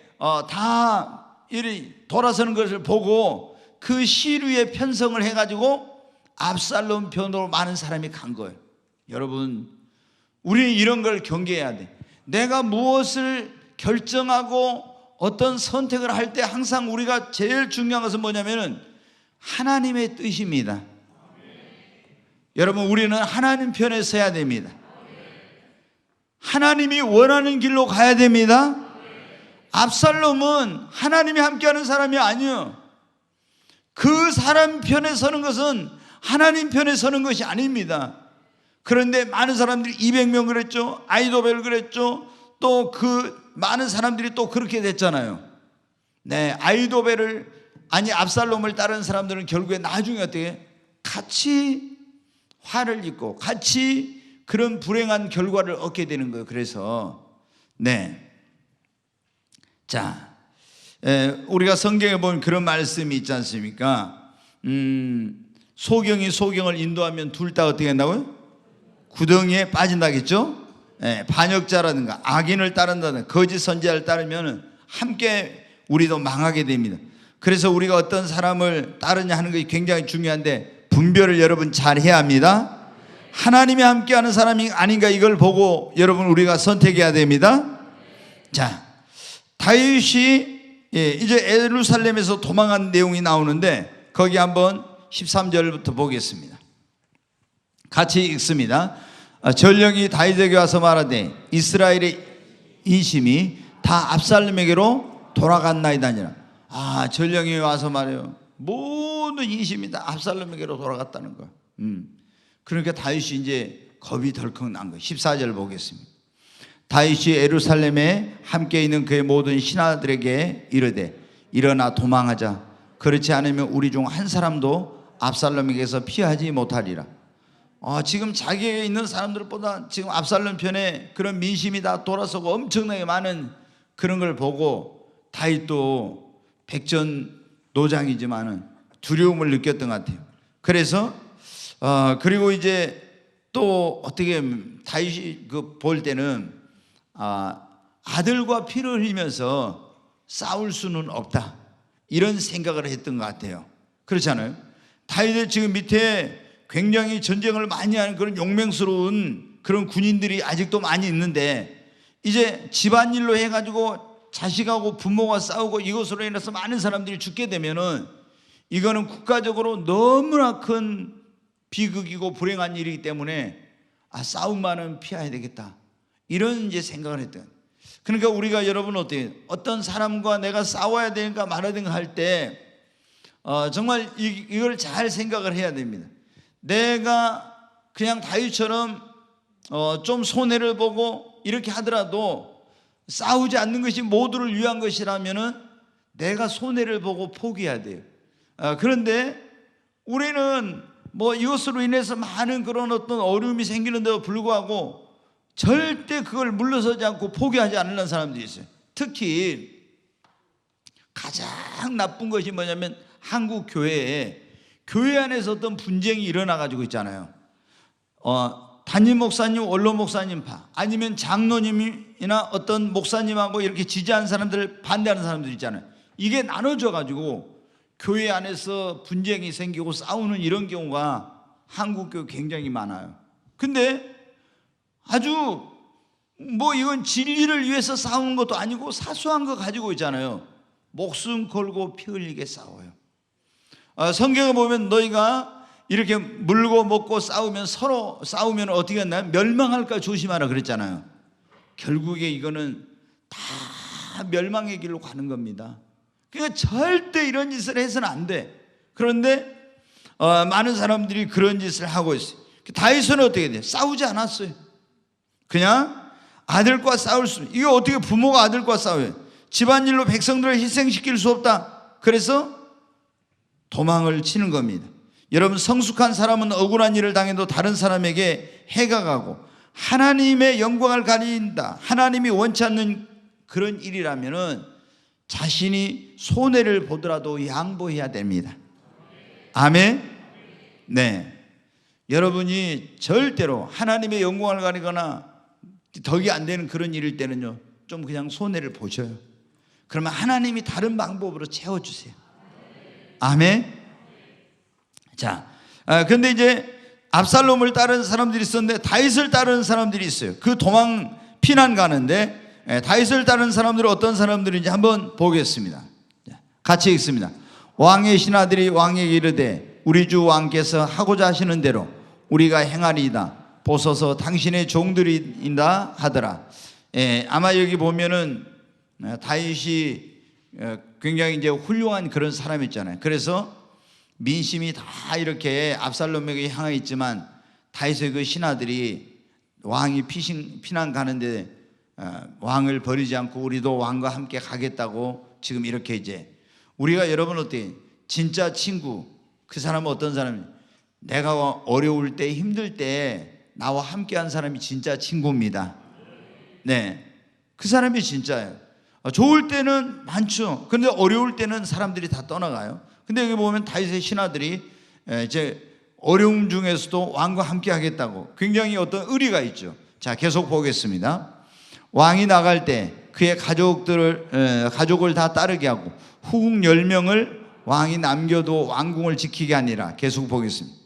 다 이리 돌아서는 것을 보고 그 시류에 편성을 해가지고 압살롬 편으로 많은 사람이 간 거예요. 여러분, 우리는 이런 걸 경계해야 돼. 내가 무엇을 결정하고 어떤 선택을 할 때 항상 우리가 제일 중요한 것은 뭐냐면은 하나님의 뜻입니다. 여러분, 우리는 하나님 편에 서야 됩니다. 하나님이 원하는 길로 가야 됩니다. 압살롬은 하나님이 함께하는 사람이 아니에요. 그 사람 편에 서는 것은 하나님 편에 서는 것이 아닙니다. 그런데 많은 사람들이 200명 그랬죠. 아히도벨 그랬죠. 또 그 많은 사람들이 또 그렇게 됐잖아요. 네, 압살롬을 따르는 사람들은 결국에 나중에 어떻게 같이 화를 입고 같이 그런 불행한 결과를 얻게 되는 거예요. 그래서 자, 우리가 성경에 보면 그런 말씀이 있지 않습니까? 소경이 소경을 인도하면 둘 다 어떻게 한다고요? 구덩이에 빠진다겠죠? 반역자라든가 악인을 따른다든가 거짓 선지자를 따르면 함께 우리도 망하게 됩니다. 그래서 우리가 어떤 사람을 따르냐 하는 것이 굉장히 중요한데 분별을 여러분 잘 해야 합니다. 하나님이 함께하는 사람이 아닌가 이걸 보고 여러분 우리가 선택해야 됩니다. 자, 다윗이 이제 예루살렘에서 도망한 내용이 나오는데 거기 한번 13절부터 보겠습니다. 같이 읽습니다. 전령이 다윗에게 와서 말하되 이스라엘의 인심이 다 압살롬에게로 돌아갔나이다니라. 전령이 와서 말해요. 모든 인심이 다 압살롬에게로 돌아갔다는 거야. 그러니까 다윗이 이제 겁이 덜컥 난 거예요. 14절 보겠습니다. 다윗이 예루살렘에 함께 있는 그의 모든 신하들에게 이르되 일어나 도망하자. 그렇지 않으면 우리 중 한 사람도 압살롬에게서 피하지 못하리라. 지금 자기에 있는 사람들보다 지금 압살롬 편에 그런 민심이 다 돌아서고 엄청나게 많은 그런 걸 보고 다윗도 백전노장이지만은 두려움을 느꼈던 것 같아요. 그래서 그리고 이제 또 어떻게 다윗이 볼 때는 아들과 피를 흘리면서 싸울 수는 없다 이런 생각을 했던 것 같아요. 그렇잖아요. 다윗의 지금 밑에 굉장히 전쟁을 많이 하는 그런 용맹스러운 그런 군인들이 아직도 많이 있는데 이제 집안일로 해가지고 자식하고 부모가 싸우고 이것으로 인해서 많은 사람들이 죽게 되면은 이거는 국가적으로 너무나 큰 비극이고 불행한 일이기 때문에 싸움만은 피해야 되겠다 이런 이제 생각을 했던. 그러니까 우리가 여러분 어떤 사람과 내가 싸워야 되는가 말아야 되는가 할 때 정말 이걸 잘 생각을 해야 됩니다. 내가 그냥 다윗처럼 좀 손해를 보고 이렇게 하더라도 싸우지 않는 것이 모두를 위한 것이라면은 내가 손해를 보고 포기해야 돼요. 그런데 우리는 이것으로 인해서 많은 그런 어떤 어려움이 생기는데도 불구하고 절대 그걸 물러서지 않고 포기하지 않는 사람들이 있어요. 특히 가장 나쁜 것이 뭐냐면 한국 교회 안에서 어떤 분쟁이 일어나 가지고 있잖아요. 담임 목사님, 원로 목사님파 아니면 장로님이나 어떤 목사님하고 이렇게 지지하는 사람들, 반대하는 사람들 있잖아요. 이게 나눠져 가지고 교회 안에서 분쟁이 생기고 싸우는 이런 경우가 한국교회 굉장히 많아요. 근데 아주 이건 진리를 위해서 싸우는 것도 아니고 사소한 거 가지고 있잖아요. 목숨 걸고 피 흘리게 싸워요. 성경에 보면 너희가 이렇게 물고 먹고 싸우면 서로 싸우면 어떻게 했나요? 멸망할까 조심하라 그랬잖아요. 결국에 이거는 다 멸망의 길로 가는 겁니다. 그러니까 절대 이런 짓을 해서는 안 돼. 그런데 많은 사람들이 그런 짓을 하고 있어요. 다윗은 어떻게 돼요? 싸우지 않았어요. 그냥 아들과 싸울 수, 이거 어떻게 부모가 아들과 싸워요? 집안일로 백성들을 희생시킬 수 없다. 그래서 도망을 치는 겁니다. 여러분, 성숙한 사람은 억울한 일을 당해도 다른 사람에게 해가 가고 하나님의 영광을 가린다. 하나님이 원치 않는 그런 일이라면은 자신이 손해를 보더라도 양보해야 됩니다. 아멘. 네. 여러분이 절대로 하나님의 영광을 가리거나 덕이 안 되는 그런 일일 때는요, 좀 그냥 손해를 보셔요. 그러면 하나님이 다른 방법으로 채워주세요. 아멘. 자, 근데 이제 압살롬을 따르는 사람들이 있었는데 다윗을 따르는 사람들이 있어요. 그 도망 피난 가는데 다윗을 따르는 사람들은 어떤 사람들인지 한번 보겠습니다. 같이 읽습니다. 왕의 신하들이 왕에게 이르되 우리 주 왕께서 하고자 하시는 대로 우리가 행하리이다. 보소서 당신의 종들이다 하더라. 아마 여기 보면은 다윗이 굉장히 이제 훌륭한 그런 사람이었잖아요. 그래서 민심이 다 이렇게 압살롬에게 향해 있지만 다윗의 그 신하들이 왕이 피난 가는데 왕을 버리지 않고 우리도 왕과 함께 가겠다고 지금 이렇게 이제 우리가 여러분 어때요? 진짜 친구, 그 사람은 어떤 사람이에요? 내가 어려울 때 힘들 때 나와 함께한 사람이 진짜 친구입니다. 네, 그 사람이 진짜예요. 좋을 때는 많죠. 그런데 어려울 때는 사람들이 다 떠나가요. 근데 여기 보면 다윗의 신하들이 이제 어려움 중에서도 왕과 함께 하겠다고 굉장히 어떤 의리가 있죠. 자, 계속 보겠습니다. 왕이 나갈 때 그의 가족을 다 따르게 하고 후궁 10명을 왕이 남겨도 왕궁을 지키게 하니라. 계속 보겠습니다.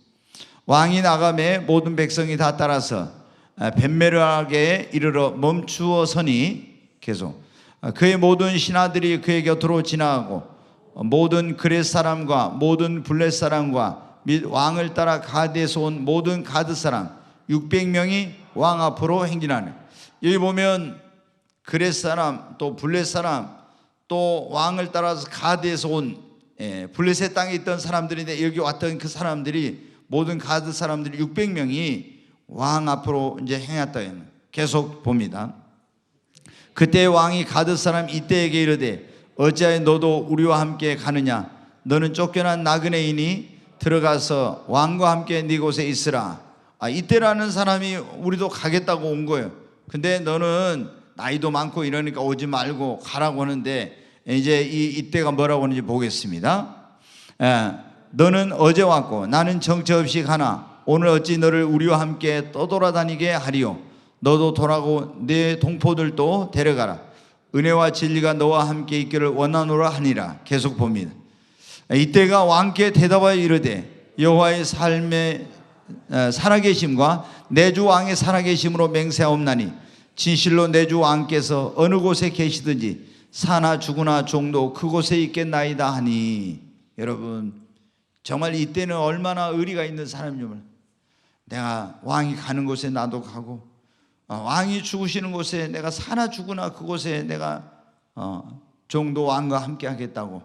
왕이 나가매 모든 백성이 다 따라서 벳메르하게 이르러 멈추어 서니, 계속 그의 모든 신하들이 그의 곁으로 지나가고 모든 그렛 사람과 모든 블렛 사람과 및 왕을 따라 가드에서 온 모든 가드 사람 600명이 왕 앞으로 행진하네. 여기 보면 그렛 사람 또 블렛 사람 또 왕을 따라서 가드에서 온 블렛의 땅에 있던 사람들인데 여기 왔던 그 사람들이 모든 가드 사람들이 600명이 왕 앞으로 이제 행했다. 계속 봅니다. 그때 왕이 가드 사람 이때에게 이르되 어찌하여 너도 우리와 함께 가느냐? 너는 쫓겨난 나그네이니 들어가서 왕과 함께 네 곳에 있으라. 이때라는 사람이 우리도 가겠다고 온 거예요. 근데 너는 나이도 많고 이러니까 오지 말고 가라고 하는데 이제 이때가 뭐라고 하는지 보겠습니다. 너는 어제 왔고 나는 정처 없이 가나 오늘 어찌 너를 우리와 함께 떠돌아다니게 하리요? 너도 돌아고 네 동포들도 데려가라. 은혜와 진리가 너와 함께 있기를 원하노라 하니라. 계속 봅니다. 이때가 왕께 대답하여 이르되 여호와의 삶의 살아계심과 내 주 왕의 살아계심으로 맹세하옵나니 진실로 내 주 왕께서 어느 곳에 계시든지 사나 죽으나 종도 그곳에 있겠나이다 하니. 여러분, 정말 이때는 얼마나 의리가 있는 사람이냐면 내가 왕이 가는 곳에 나도 가고 왕이 죽으시는 곳에 내가 사나 죽으나 그곳에 내가 종도 왕과 함께 하겠다고.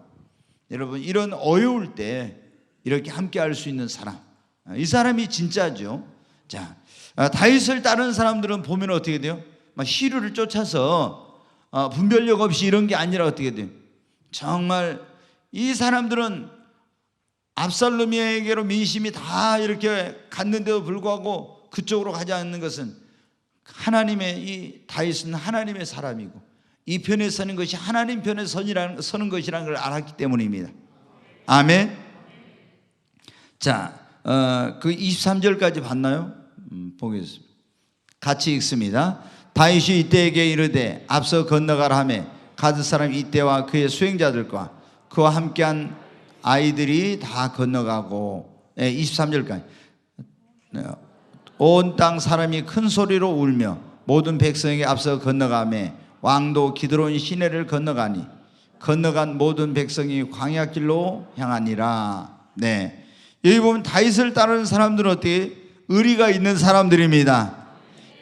여러분, 이런 어려울 때 이렇게 함께 할 수 있는 사람, 이 사람이 진짜죠. 자, 다윗을 따르는 사람들은 보면 어떻게 돼요? 막 시류를 쫓아서 분별력 없이 이런 게 아니라 어떻게 돼요? 정말 이 사람들은 압살롬에게로 민심이 다 이렇게 갔는데도 불구하고 그쪽으로 가지 않는 것은 하나님의, 이 다윗은 하나님의 사람이고 이 편에 서는 것이 하나님 편에 서는 것이라는 걸 알았기 때문입니다. 아멘. 자, 그 23절까지 봤나요? 보겠습니다. 같이 읽습니다. 다윗이 이때에게 이르되 앞서 건너가라 하매 가드 사람 이때와 그의 수행자들과 그와 함께한 아이들이 다 건너가고. 23절까지 온 땅 사람이 큰 소리로 울며 모든 백성에게 앞서 건너가매 왕도 기드론 시내를 건너가니 건너간 모든 백성이 광야길로 향하니라. 네, 여기 보면 다윗을 따르는 사람들은 어떻게 의리가 있는 사람들입니다.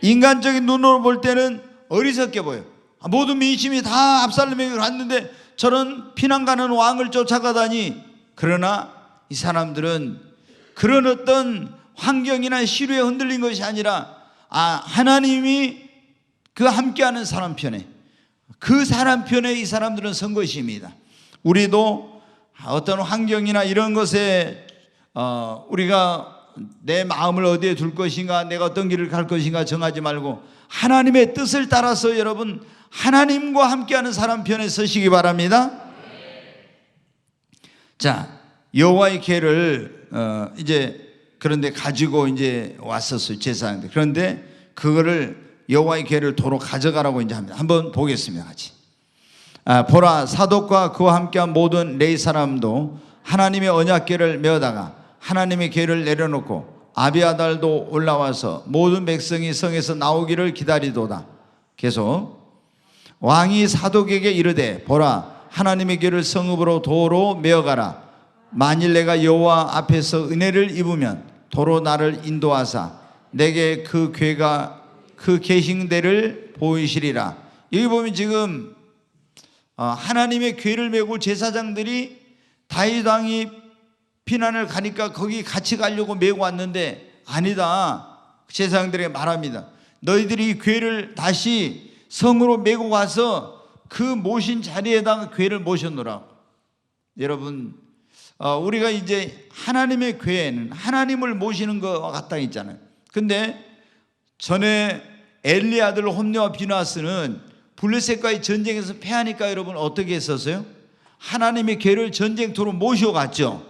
인간적인 눈으로 볼 때는 어리석게 보여요. 모든 민심이 다 압살롬에게 갔는데 저런 피난가는 왕을 쫓아가다니. 그러나 이 사람들은 그런 어떤 환경이나 시류에 흔들린 것이 아니라 하나님이 그 함께하는 사람 편에, 그 사람 편에 이 사람들은 선 것입니다. 우리도 어떤 환경이나 이런 것에 우리가 내 마음을 어디에 둘 것인가, 내가 어떤 길을 갈 것인가 정하지 말고 하나님의 뜻을 따라서 여러분 하나님과 함께하는 사람 편에 서시기 바랍니다. 자, 여호와의 궤를 이제 그런데 가지고 이제 왔었어요, 제사장들. 그런데 그거를 여호와의 궤를 도로 가져가라고 이제 합니다. 한번 보겠습니다, 같이. 보라, 사독과 그와 함께한 모든 레위 사람도 하나님의 언약궤를 메어다가 하나님의 궤를 내려놓고 아비아달도 올라와서 모든 백성이 성에서 나오기를 기다리도다. 계속 왕이 사독에게 이르되 보라, 하나님의 궤를 성읍으로 도로 메어가라. 만일 내가 여호와 앞에서 은혜를 입으면 도로 나를 인도하사 내게 그 궤가 그 계신 데를 보이시리라. 여기 보면 지금 하나님의 궤를 메고 제사장들이 다윗 왕이 피난을 가니까 거기 같이 가려고 메고 왔는데 아니다. 제사장들에게 말합니다. 너희들이 이 궤를 다시 성으로 메고 가서 그 모신 자리에다가 궤를 모셔놓으라. 여러분, 우리가 이제 하나님의 궤에는 하나님을 모시는 것 같다 했잖아요. 근데 전에 엘리 아들 홈리와 비나스는 블레셋과의 전쟁에서 패하니까 여러분 어떻게 했었어요? 하나님의 궤를 전쟁터로 모셔갔죠.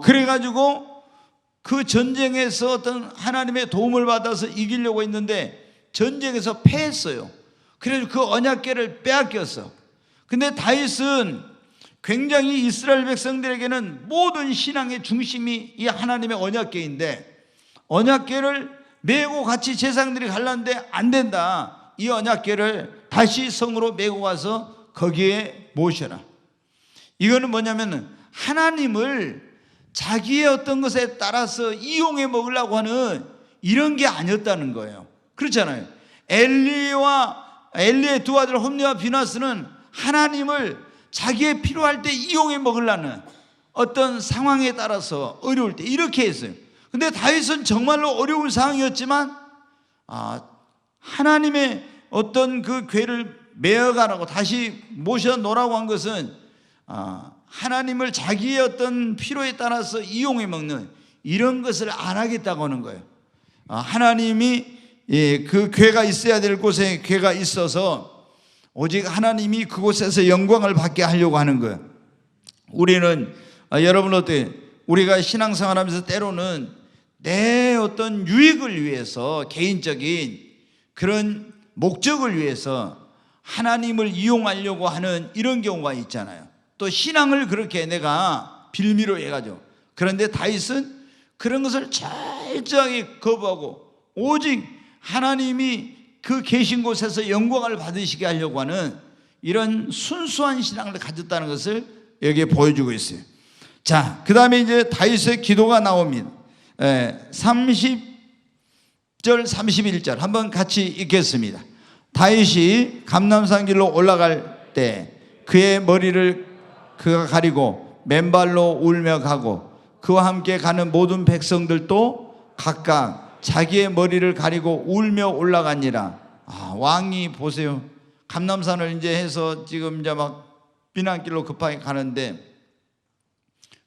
그래가지고 그 전쟁에서 어떤 하나님의 도움을 받아서 이기려고 했는데 전쟁에서 패했어요. 그래서 그 언약궤를 빼앗겼어. 근데 다윗은 굉장히 이스라엘 백성들에게는 모든 신앙의 중심이 이 하나님의 언약궤인데 언약궤를 메고 같이 제사장들이 갈랐는데 안 된다. 이 언약궤를 다시 성으로 메고 가서 거기에 모셔라. 이거는 뭐냐면 하나님을 자기의 어떤 것에 따라서 이용해 먹으려고 하는 이런 게 아니었다는 거예요. 그렇잖아요. 엘리의 두 아들 홈리와 비나스는 하나님을 자기의 필요할 때 이용해 먹으려는 어떤 상황에 따라서 어려울 때 이렇게 했어요. 근데 다윗은 정말로 어려운 상황이었지만 하나님의 어떤 그 궤를 메어가라고 다시 모셔놓으라고 한 것은 하나님을 자기의 어떤 필요에 따라서 이용해 먹는 이런 것을 안 하겠다고 하는 거예요. 하나님이 그 궤가 있어야 될 곳에 궤가 있어서 오직 하나님이 그곳에서 영광을 받게 하려고 하는 거예요. 우리는 여러분 어때요? 우리가 신앙생활하면서 때로는 내 어떤 유익을 위해서 개인적인 그런 목적을 위해서 하나님을 이용하려고 하는 이런 경우가 있잖아요. 또 신앙을 그렇게 내가 빌미로 해가지고. 그런데 다윗은 그런 것을 철저하게 거부하고 오직 하나님이 그 계신 곳에서 영광을 받으시게 하려고 하는 이런 순수한 신앙을 가졌다는 것을 여기에 보여주고 있어요. 자, 그 다음에 이제 다윗의 기도가 나옵니다. 30절 31절 한번 같이 읽겠습니다. 다윗이 감람산 길로 올라갈 때 그의 머리를 그가 가리고 맨발로 울며 가고 그와 함께 가는 모든 백성들도 각각 자기의 머리를 가리고 울며 올라가니라. 왕이 보세요. 감람산을 이제 해서 지금 이제 막 비난길로 급하게 가는데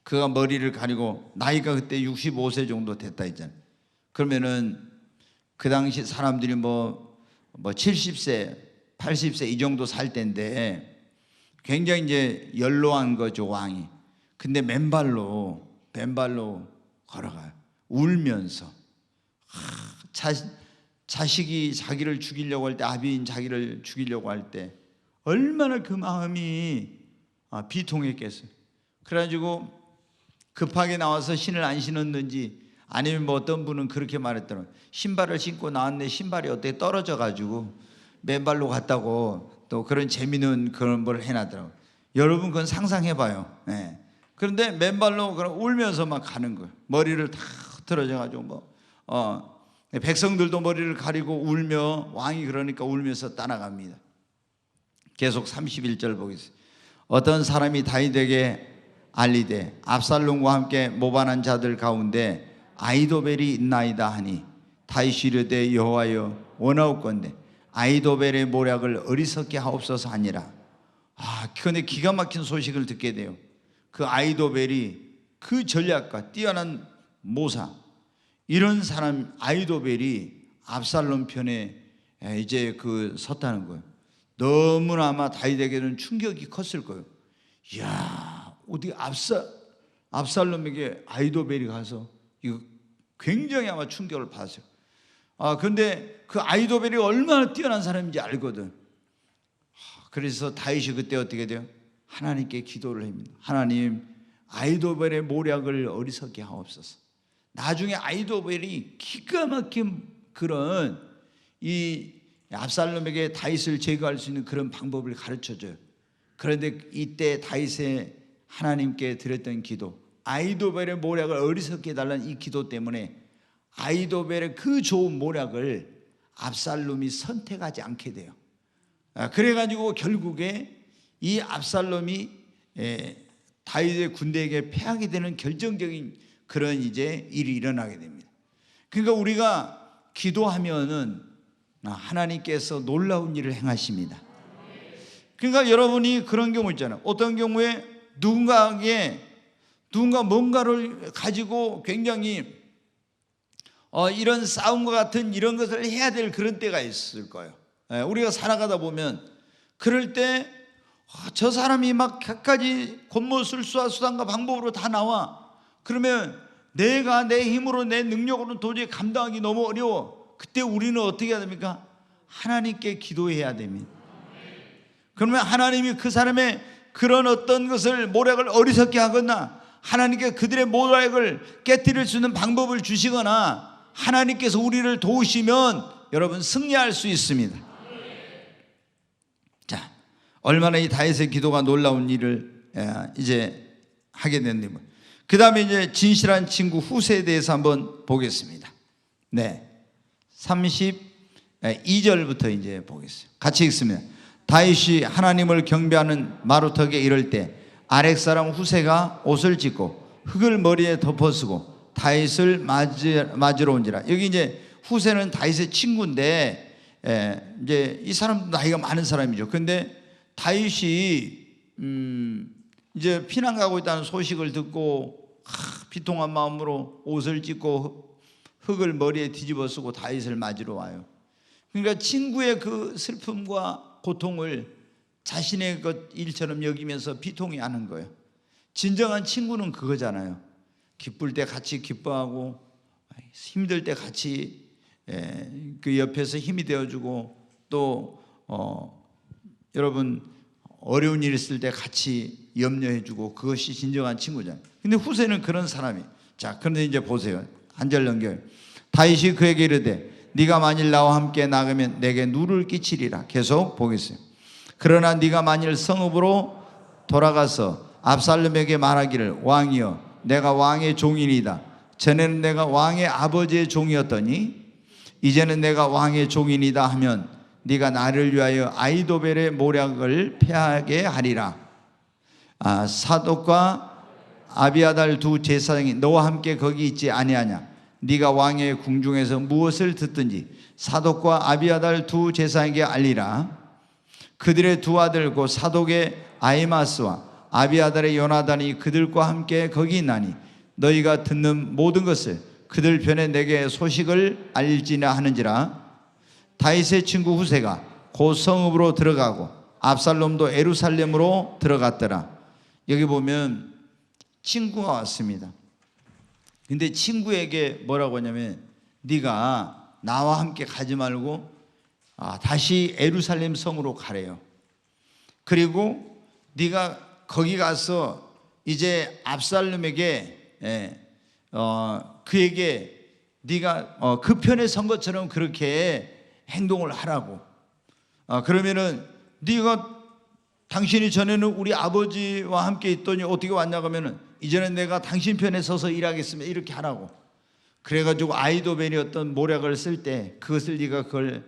그가 머리를 가리고 나이가 그때 65세 정도 됐다 했잖아요. 그러면은 그 당시 사람들이 뭐 70세, 80세 이 정도 살 때인데 굉장히 이제 연로한 거죠, 왕이. 근데 맨발로 걸어가요. 울면서. 자식이 자기를 죽이려고 할 때, 아비인 자기를 죽이려고 할 때 얼마나 그 마음이 비통했겠어요. 그래가지고 급하게 나와서 신을 안 신었는지 아니면 뭐 어떤 분은 그렇게 말했더라고요. 신발을 신고 나왔는데 신발이 어떻게 떨어져 가지고 맨발로 갔다고 또 그런 재미있는 그런 걸 해놨더라고요. 여러분 그건 상상해봐요. 네. 그런데 맨발로 그럼 울면서 막 가는 거예요. 머리를 다 틀어져 가지고 백성들도 머리를 가리고 울며 왕이 그러니까 울면서 따라갑니다. 계속 31절 보겠습니다. 어떤 사람이 다윗에게 알리되 압살롬과 함께 모반한 자들 가운데 아히도벨이 있나이다 하니 다윗이 이르되 여호와여 원하옵건대 아히도벨의 모략을 어리석게 하옵소서 하니라. 그런데 기가 막힌 소식을 듣게 돼요. 그 아히도벨이 그 전략가 뛰어난 모사 이런 사람 아히도벨이 압살롬 편에 이제 섰다는 거예요. 너무나 아마 다윗에게는 충격이 컸을 거예요. 이야, 어디 압살롬에게 아히도벨이 가서 이거 굉장히 아마 충격을 받았어요. 그런데 그 아히도벨이 얼마나 뛰어난 사람인지 알거든. 그래서 다윗이 그때 어떻게 돼요? 하나님께 기도를 합니다. 하나님, 아히도벨의 모략을 어리석게 하옵소서. 나중에 아히도벨이 기가 막힌 그런 이 압살롬에게 다윗을 제거할 수 있는 그런 방법을 가르쳐줘요. 그런데 이때 다윗의 하나님께 드렸던 기도, 아히도벨의 모략을 어리석게 해달라는 이 기도 때문에 아히도벨의 그 좋은 모략을 압살롬이 선택하지 않게 돼요. 그래가지고 결국에 이 압살롬이 다윗의 군대에게 패하게 되는 결정적인 그런 이제 일이 일어나게 됩니다. 그러니까 우리가 기도하면은 하나님께서 놀라운 일을 행하십니다. 그러니까 여러분이 그런 경우 있잖아요. 어떤 경우에 누군가 뭔가를 가지고 굉장히 이런 싸움과 같은 이런 것을 해야 될 그런 때가 있을 거예요. 우리가 살아가다 보면 그럴 때 저 사람이 막 갖가지 곤모술수와 수단과 방법으로 다 나와. 그러면 내가 내 힘으로 내 능력으로는 도저히 감당하기 너무 어려워. 그때 우리는 어떻게 해야 됩니까? 하나님께 기도해야 됩니다. 그러면 하나님이 그 사람의 그런 어떤 것을 모략을 어리석게 하거나 하나님께 그들의 모략을 깨뜨릴 수 있는 방법을 주시거나 하나님께서 우리를 도우시면 여러분 승리할 수 있습니다. 자, 얼마나 이 다윗의 기도가 놀라운 일을 이제 하게 됐는지. 그 다음에 이제 진실한 친구 후세에 대해서 한번 보겠습니다. 네, 32절부터 이제 보겠습니다. 같이 읽습니다. 다윗이 하나님을 경배하는 마루턱에 이를 때 아렉 사람 후세가 옷을 찢고 흙을 머리에 덮어쓰고 다윗을 맞으러 온지라. 여기 이제 후세는 다윗의 친구인데 이제 이 사람도 나이가 많은 사람이죠. 그런데 다윗이 이제 피난 가고 있다는 소식을 듣고 비통한 마음으로 옷을 찢고 흙을 머리에 뒤집어 쓰고 다윗을 맞으러 와요. 그러니까 친구의 그 슬픔과 고통을 자신의 것 일처럼 여기면서 비통해하는 거예요. 진정한 친구는 그거잖아요. 기쁠 때 같이 기뻐하고 힘들 때 같이 그 옆에서 힘이 되어주고 또 여러분 어려운 일 있을 때 같이 염려해주고 그것이 진정한 친구잖아요. 근데 후세는 그런 사람이. 자, 그런데 이제 보세요. 한 절 넘겨요. 다윗이 그에게 이르되 네가 만일 나와 함께 나가면 내게 누를 끼치리라. 계속 보겠어요. 그러나 네가 만일 성읍으로 돌아가서 압살롬에게 말하기를 왕이여 내가 왕의 종이니이다. 전에는 내가 왕의 아버지의 종이었더니 이제는 내가 왕의 종이니이다 하면 네가 나를 위하여 아히도벨의 모략을 패하게 하리라. 사독과 아비아달 두 제사장이 너와 함께 거기 있지 아니하냐. 네가 왕의 궁중에서 무엇을 듣든지 사독과 아비아달 두 제사장에게 알리라. 그들의 두 아들 곧 사독의 아히마스와 아비아달의 요나단이 그들과 함께 거기 있나니 너희가 듣는 모든 것을 그들 편에 내게 소식을 알지나 하는지라. 다윗의 친구 후세가 곧 성읍으로 들어가고 압살롬도 예루살렘으로 들어갔더라. 여기 보면 친구가 왔습니다. 근데 친구에게 뭐라고 하냐면 네가 나와 함께 가지 말고 다시 예루살렘 성으로 가래요. 그리고 네가 거기 가서 이제 압살롬에게 그에게 네가 그 편에 선 것처럼 그렇게 행동을 하라고. 그러면은 네가 당신이 전에는 우리 아버지와 함께 있더니 어떻게 왔냐 하면은 이제는 내가 당신 편에 서서 일하겠습니다 이렇게 하라고. 그래가지고 아이도벤이 어떤 모략을 쓸 때 그것을 네가 그걸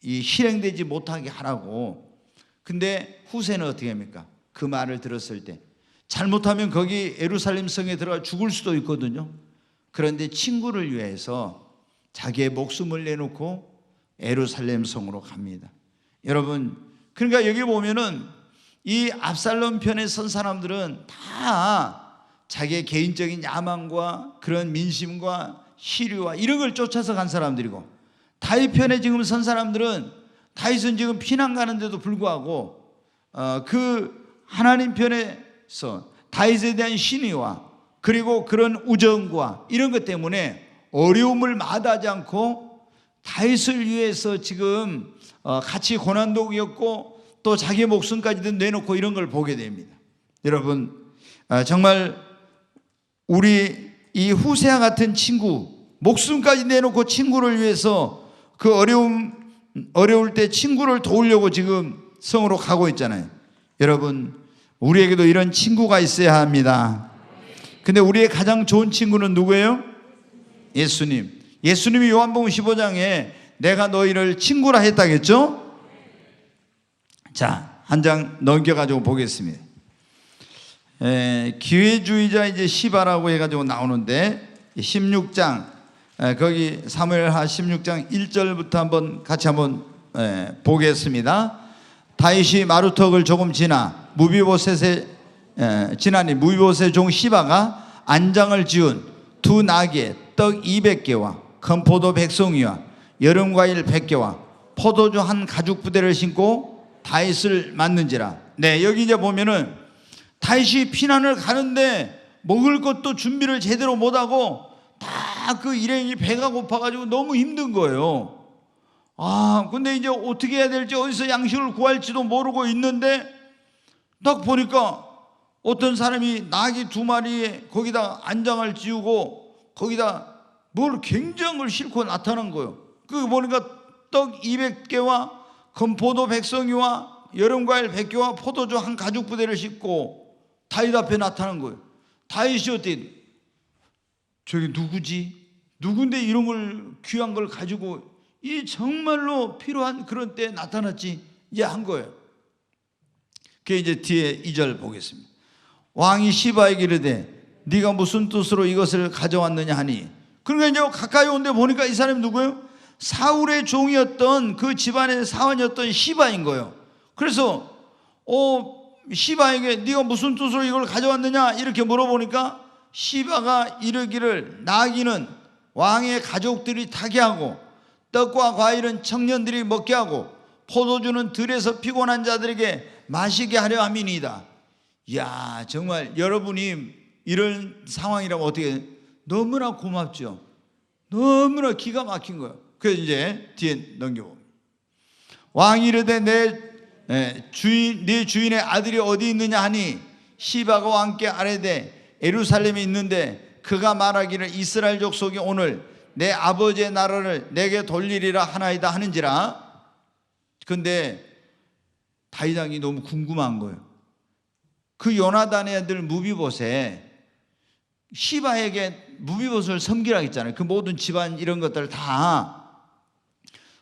이 실행되지 못하게 하라고. 근데 후세는 어떻게 합니까? 그 말을 들었을 때 잘못하면 거기 예루살렘 성에 들어가 죽을 수도 있거든요. 그런데 친구를 위해서 자기의 목숨을 내놓고 예루살렘 성으로 갑니다. 여러분, 그러니까 여기 보면은 이 압살롬 편에 선 사람들은 다 자기의 개인적인 야망과 그런 민심과 시류와 이런 걸 쫓아서 간 사람들이고, 다윗 편에 지금 선 사람들은 다윗은 지금 피난 가는데도 불구하고 그 하나님 편에서 다윗에 대한 신의와 그리고 그런 우정과 이런 것 때문에 어려움을 마다하지 않고 다윗을 위해서 지금 같이 고난도 겪고 또 자기 목숨까지도 내놓고 이런 걸 보게 됩니다. 여러분, 정말 우리 이 후세와 같은 친구, 목숨까지 내놓고 친구를 위해서 그 어려울 때 친구를 도우려고 지금 성으로 가고 있잖아요. 여러분, 우리에게도 이런 친구가 있어야 합니다. 근데 우리의 가장 좋은 친구는 누구예요? 예수님. 예수님이 요한복음 15장에 내가 너희를 친구라 했다겠죠? 자, 한 장 넘겨가지고 보겠습니다. 기회주의자 이제 시바라고 해가지고 나오는데 16장 거기 사무엘하 16장 1절부터 같이 한번 보겠습니다. 다윗이 마루턱을 조금 지나 무비보셋의 무비보셋 종 시바가 안장을 지은 두 나귀 떡 200개와 건포도 100송이와 여름과일 100개와 포도주 한 가죽 부대를 신고 다윗을 맞는지라. 네, 여기 이제 보면은 다윗이 피난을 가는데 먹을 것도 준비를 제대로 못하고 다 그 일행이 배가 고파가지고 너무 힘든 거예요. 근데 이제 어떻게 해야 될지 어디서 양식을 구할지도 모르고 있는데 딱 보니까 어떤 사람이 나귀 2마리에 거기다 안장을 지우고 거기다 뭘 굉장한 걸 싣고 나타난 거예요. 그 보니까 떡 200개와 건포도 100송이와 여름과일 100개와 포도주 한 가죽 부대를 싣고 다윗 앞에 나타난 거예요. 다윗이 어떻게 저기 누군데 이런 걸 귀한 걸 가지고 이 정말로 필요한 그런 때에 나타났지 이제 한 거예요. 그게 이제 뒤에 2절 보겠습니다. 왕이 시바에게 이르되 네가 무슨 뜻으로 이것을 가져왔느냐 하니, 그러니까 이제 가까이 온데 보니까 이 사람이 누구예요? 사울의 종이었던 그 집안의 사원이었던 시바인 거예요. 그래서 시바에게 네가 무슨 뜻으로 이걸 가져왔느냐 이렇게 물어보니까 시바가 이르기를 나귀는 왕의 가족들이 타게 하고 떡과 과일은 청년들이 먹게 하고 포도주는 들에서 피곤한 자들에게 마시게 하려 함이니이다. 이야, 정말 여러분이 이런 상황이라면 어떻게, 너무나 고맙죠. 너무나 기가 막힌 거예요. 그래서 이제 뒤에 넘겨봅니다. 왕이 이르되 네 주인의 아들이 어디 있느냐 하니 시바가 왕께 아뢰되 예루살렘에 있는데 그가 말하기를 이스라엘 족속이 오늘 내 아버지의 나라를 내게 돌리리라 하나이다 하는지라. 근데 다윗 왕이 너무 궁금한 거예요. 그 요나단의 아들 무비보셋, 시바에게 무비보셋을 섬기라 했잖아요. 그 모든 집안 이런 것들 다.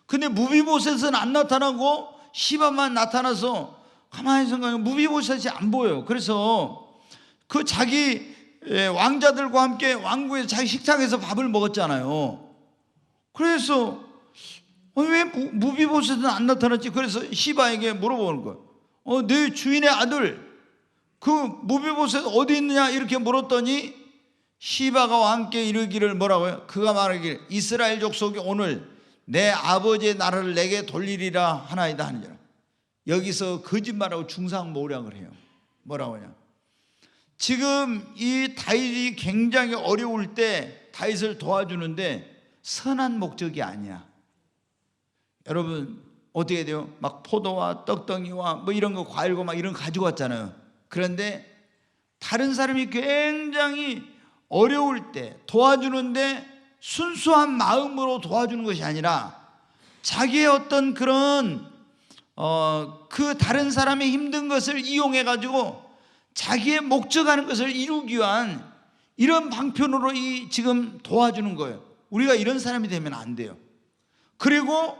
근데 무비보셋은 안 나타나고 시바만 나타나서 가만히 생각하면 무비보셋이 안 보여요. 그래서 그 자기 왕자들과 함께 왕궁에서 자기 식탁에서 밥을 먹었잖아요. 그래서 왜 무비보셋은 안 나타났지? 그래서 시바에게 물어보는 거예요. 내 주인의 아들 그 무비보셋 어디 있느냐 이렇게 물었더니 시바가 왕께 이르기를 뭐라고요? 그가 말하기를 이스라엘 족속이 오늘 내 아버지의 나라를 내게 돌리리라 하나이다 하느니라. 여기서 거짓말하고 중상모략을 해요. 뭐라고 하냐? 지금 이 다윗이 굉장히 어려울 때 다윗을 도와주는데 선한 목적이 아니야. 여러분 어떻게 돼요? 막 포도와 떡덩이와 뭐 이런 거 과일고 막 이런 거 가지고 왔잖아요. 그런데 다른 사람이 굉장히 어려울 때 도와주는데 순수한 마음으로 도와주는 것이 아니라 자기의 어떤 그런 그 다른 사람의 힘든 것을 이용해 가지고 자기의 목적하는 것을 이루기 위한 이런 방편으로 지금 도와주는 거예요. 우리가 이런 사람이 되면 안 돼요. 그리고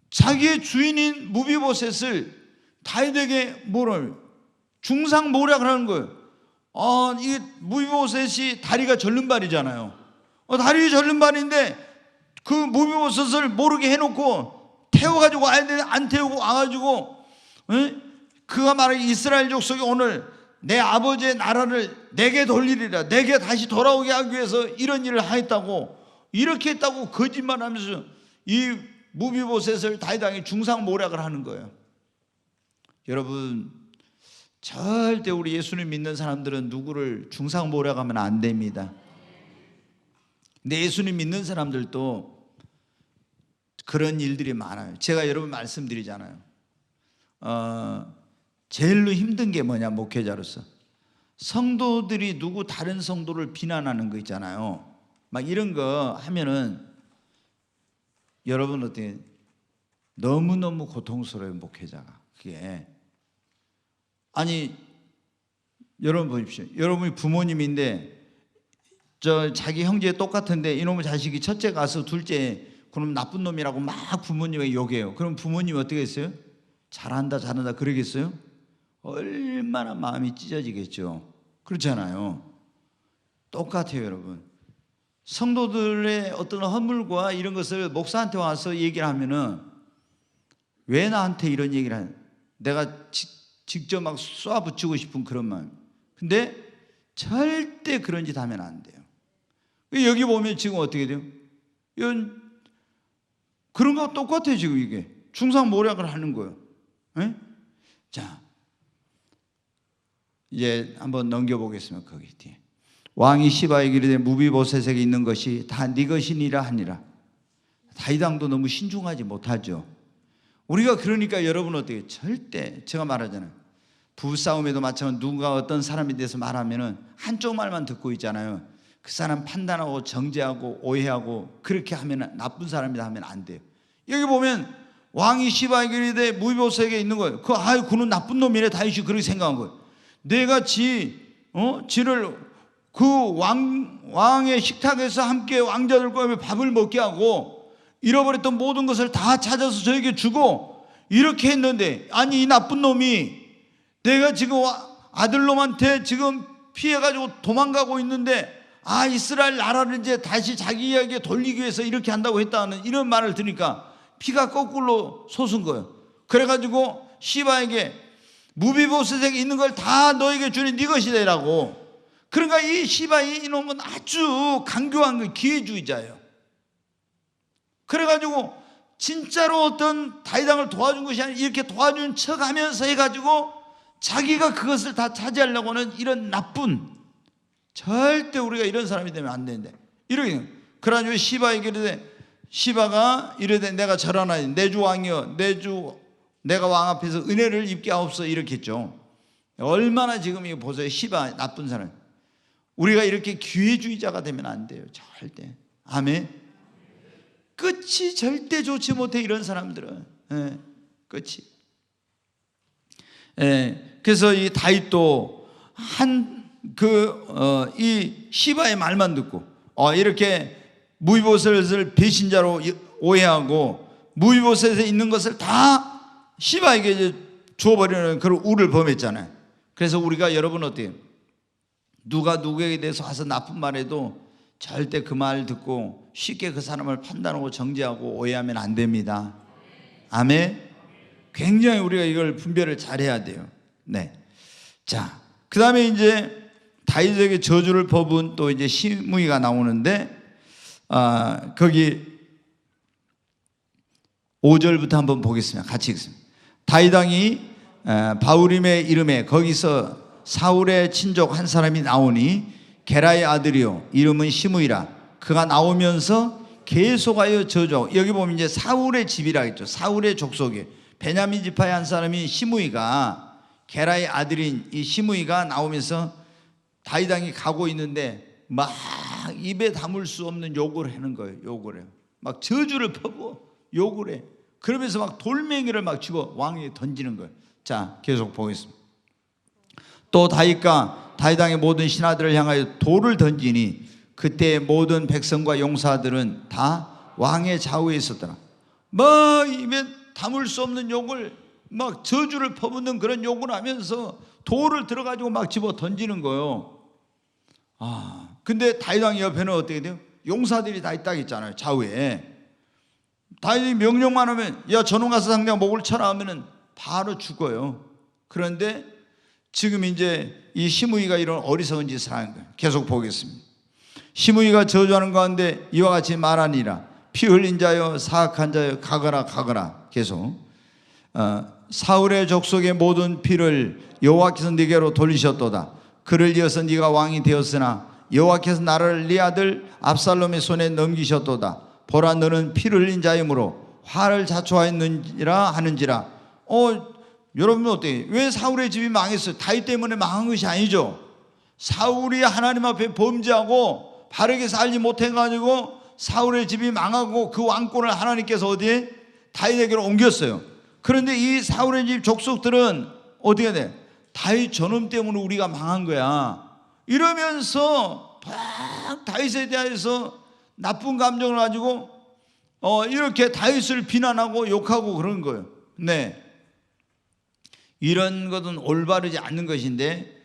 자기의 주인인 무비보셋을 다윗에게 뭐를 중상모략을 하는 거예요. 이 무비보셋이 다리가 절름발이잖아요. 다리 절름발인데 그 무비보셋을 모르게 해놓고 태워가지고 와야 되는데 안 태우고 와가지고 그가 말하기 이스라엘 족속이 오늘 내 아버지의 나라를 내게 돌리리라, 내게 다시 돌아오게 하기 위해서 이런 일을 하였다고, 이렇게 했다고 거짓말하면서 이 무비보셋을 다윗왕이 중상모략을 하는 거예요. 여러분, 절대 우리 예수님 믿는 사람들은 누구를 중상모략하면 안 됩니다. 근데 예수님 믿는 사람들도 그런 일들이 많아요. 제가 여러분 말씀드리잖아요. 제일로 힘든 게 뭐냐, 목회자로서 성도들이 누구 다른 성도를 비난하는 거 있잖아요. 막 이런 거 하면은 여러분 어떻게 너무너무 고통스러워요, 목회자가. 그게 아니, 여러분 보십시오. 여러분이 부모님인데 자기 형제 똑같은데 이놈의 자식이 첫째 가서 둘째 그럼 나쁜 놈이라고 막 부모님에게 욕해요. 그럼 부모님이 어떻게 했어요? 잘한다 잘한다 그러겠어요? 얼마나 마음이 찢어지겠죠. 그렇잖아요. 똑같아요, 여러분. 성도들의 어떤 허물과 이런 것을 목사한테 와서 얘기를 하면은 왜 나한테 이런 얘기를 하냐, 내가 직접 막 쏴붙이고 싶은 그런 마음. 근데 절대 그런 짓 하면 안 돼요. 여기 보면 지금 어떻게 돼요? 이건 그런 거 똑같아요. 지금 이게 중상모략을 하는 거예요. 네? 자, 이제 한번 넘겨보겠습니다. 거기 뒤에 왕이 시바에게 이르되 무비보셋에게 있는 것이 다 네 것이니라 하니라. 다윗 왕도 너무 신중하지 못하죠. 우리가 그러니까 여러분 어떻게, 절대 제가 말하잖아요. 부부싸움에도 마찬가지로 누가 어떤 사람에 대해서 말하면은 한쪽 말만 듣고 있잖아요. 그 사람 판단하고 정죄하고 오해하고 그렇게 하면 나쁜 사람이다 하면 안 돼요. 여기 보면 왕이 시바에게 이르되 무비보셋에게 있는 거예요. 그는 나쁜 놈이래. 다윗이 그렇게 생각한 거예요. 내가 지를 그 왕의 식탁에서 함께 왕자들과 밥을 먹게 하고 잃어버렸던 모든 것을 다 찾아서 저에게 주고 이렇게 했는데, 아니 이 나쁜 놈이 내가 지금 아들놈한테 지금 피해가지고 도망가고 있는데 이스라엘 나라를 이제 다시 자기에게 돌리기 위해서 이렇게 한다고 했다는 이런 말을 들으니까 피가 거꾸로 솟은 거예요. 그래가지고 시바에게 무비보셋에게 있는 걸 다 너에게 주니 네 것이라고. 그러니까 이 시바 이놈은 아주 강교한 기회주의자예요. 그래가지고 진짜로 어떤 다윗 왕을 도와준 것이 아니라 이렇게 도와준 척하면서 해가지고 자기가 그것을 다 차지하려고 하는 이런 나쁜, 절대 우리가 이런 사람이 되면 안 되는데 이렇게. 그래가지고 시바에게 이르되, 시바가 이르되 내가 절하나니 내 주 왕이여 내가 왕 앞에서 은혜를 입게 하옵소서 이렇게 했죠. 얼마나 지금 이거 보세요. 시바 나쁜 사람. 우리가 이렇게 기회주의자가 되면 안 돼요, 절대. 아멘. 끝이 절대 좋지 못해, 이런 사람들은. 끝이. 그래서 이 다윗도 이 시바의 말만 듣고 이렇게 무비보셋을 배신자로 오해하고 무비보셋에 있는 것을 다 시바에게 이제 주어버리는 그런 우를 범했잖아요. 그래서 우리가 여러분 어때요? 누가 누구에게 대해서 와서 나쁜 말해도 절대 그 말 듣고 쉽게 그 사람을 판단하고 정죄하고 오해하면 안 됩니다. 아멘. 굉장히 우리가 이걸 분별을 잘해야 돼요. 네. 자, 그 다음에 이제 다윗에게 저주를 퍼부은 또 이제 시므이가 나오는데, 거기 5절부터 한번 보겠습니다. 같이 읽습니다. 다윗 왕이 바후림에 이름에 거기서 사울의 친족 한 사람이 나오니 게라의 아들이요 이름은 시므이라. 그가 나오면서 계속하여 저주하고, 여기 보면 이제 사울의 집이라겠죠. 사울의 족속에 베냐민 지파의 한 사람이 시므이가, 게라의 아들인 이 시므이가 나오면서 다윗 왕이 가고 있는데 막 입에 담을 수 없는 욕을 하는 거예요. 욕을 해요. 막 저주를 퍼부어 욕을 해. 그러면서 막 돌멩이를 막 집어 왕에게 던지는 거예요. 자, 계속 보겠습니다. 또 다윗과 다윗 왕의 모든 신하들을 향하여 돌을 던지니 그때 모든 백성과 용사들은 다 왕의 좌우에 있었더라. 막 입에 담을 수 없는 욕을, 막 저주를 퍼붓는 그런 욕을 하면서 돌을 들어가지고 막 집어 던지는 거예요. 근데 다윗 왕 옆에는 어떻게 돼요? 용사들이 다 있다고 했잖아요. 좌우에. 다윗이 명령만 하면 야 저놈 가서 상대가 목을 쳐라 하면은 바로 죽어요. 그런데 지금 이제 이 시므이가 이런 어리석은 짓을 하는 거예요. 계속 보겠습니다. 시므이가 저주하는 가운데 이와 같이 말하니라. 피 흘린 자여 사악한 자여 가거라 가거라. 계속 사울의 족속의 모든 피를 여호와께서 네게로 돌리셨도다. 그를 이어서 네가 왕이 되었으나 여호와께서 나를 네 아들 압살롬의 손에 넘기셨도다. 보라 너는 피를 흘린 자이므로 화를 자초하였느니라 하는지라. 여러분 어때요? 왜 사울의 집이 망했어요? 다윗 때문에 망한 것이 아니죠. 사울이 하나님 앞에 범죄하고 바르게 살지 못해가지고 사울의 집이 망하고 그 왕권을 하나님께서 어디에? 다윗에게로 옮겼어요. 그런데 이 사울의 집 족속들은 어떻게 돼? 다윗 저놈 때문에 우리가 망한 거야 이러면서 막 다윗에 대해서 나쁜 감정을 가지고 이렇게 다윗을 비난하고 욕하고 그런 거예요. 네, 이런 것은 올바르지 않는 것인데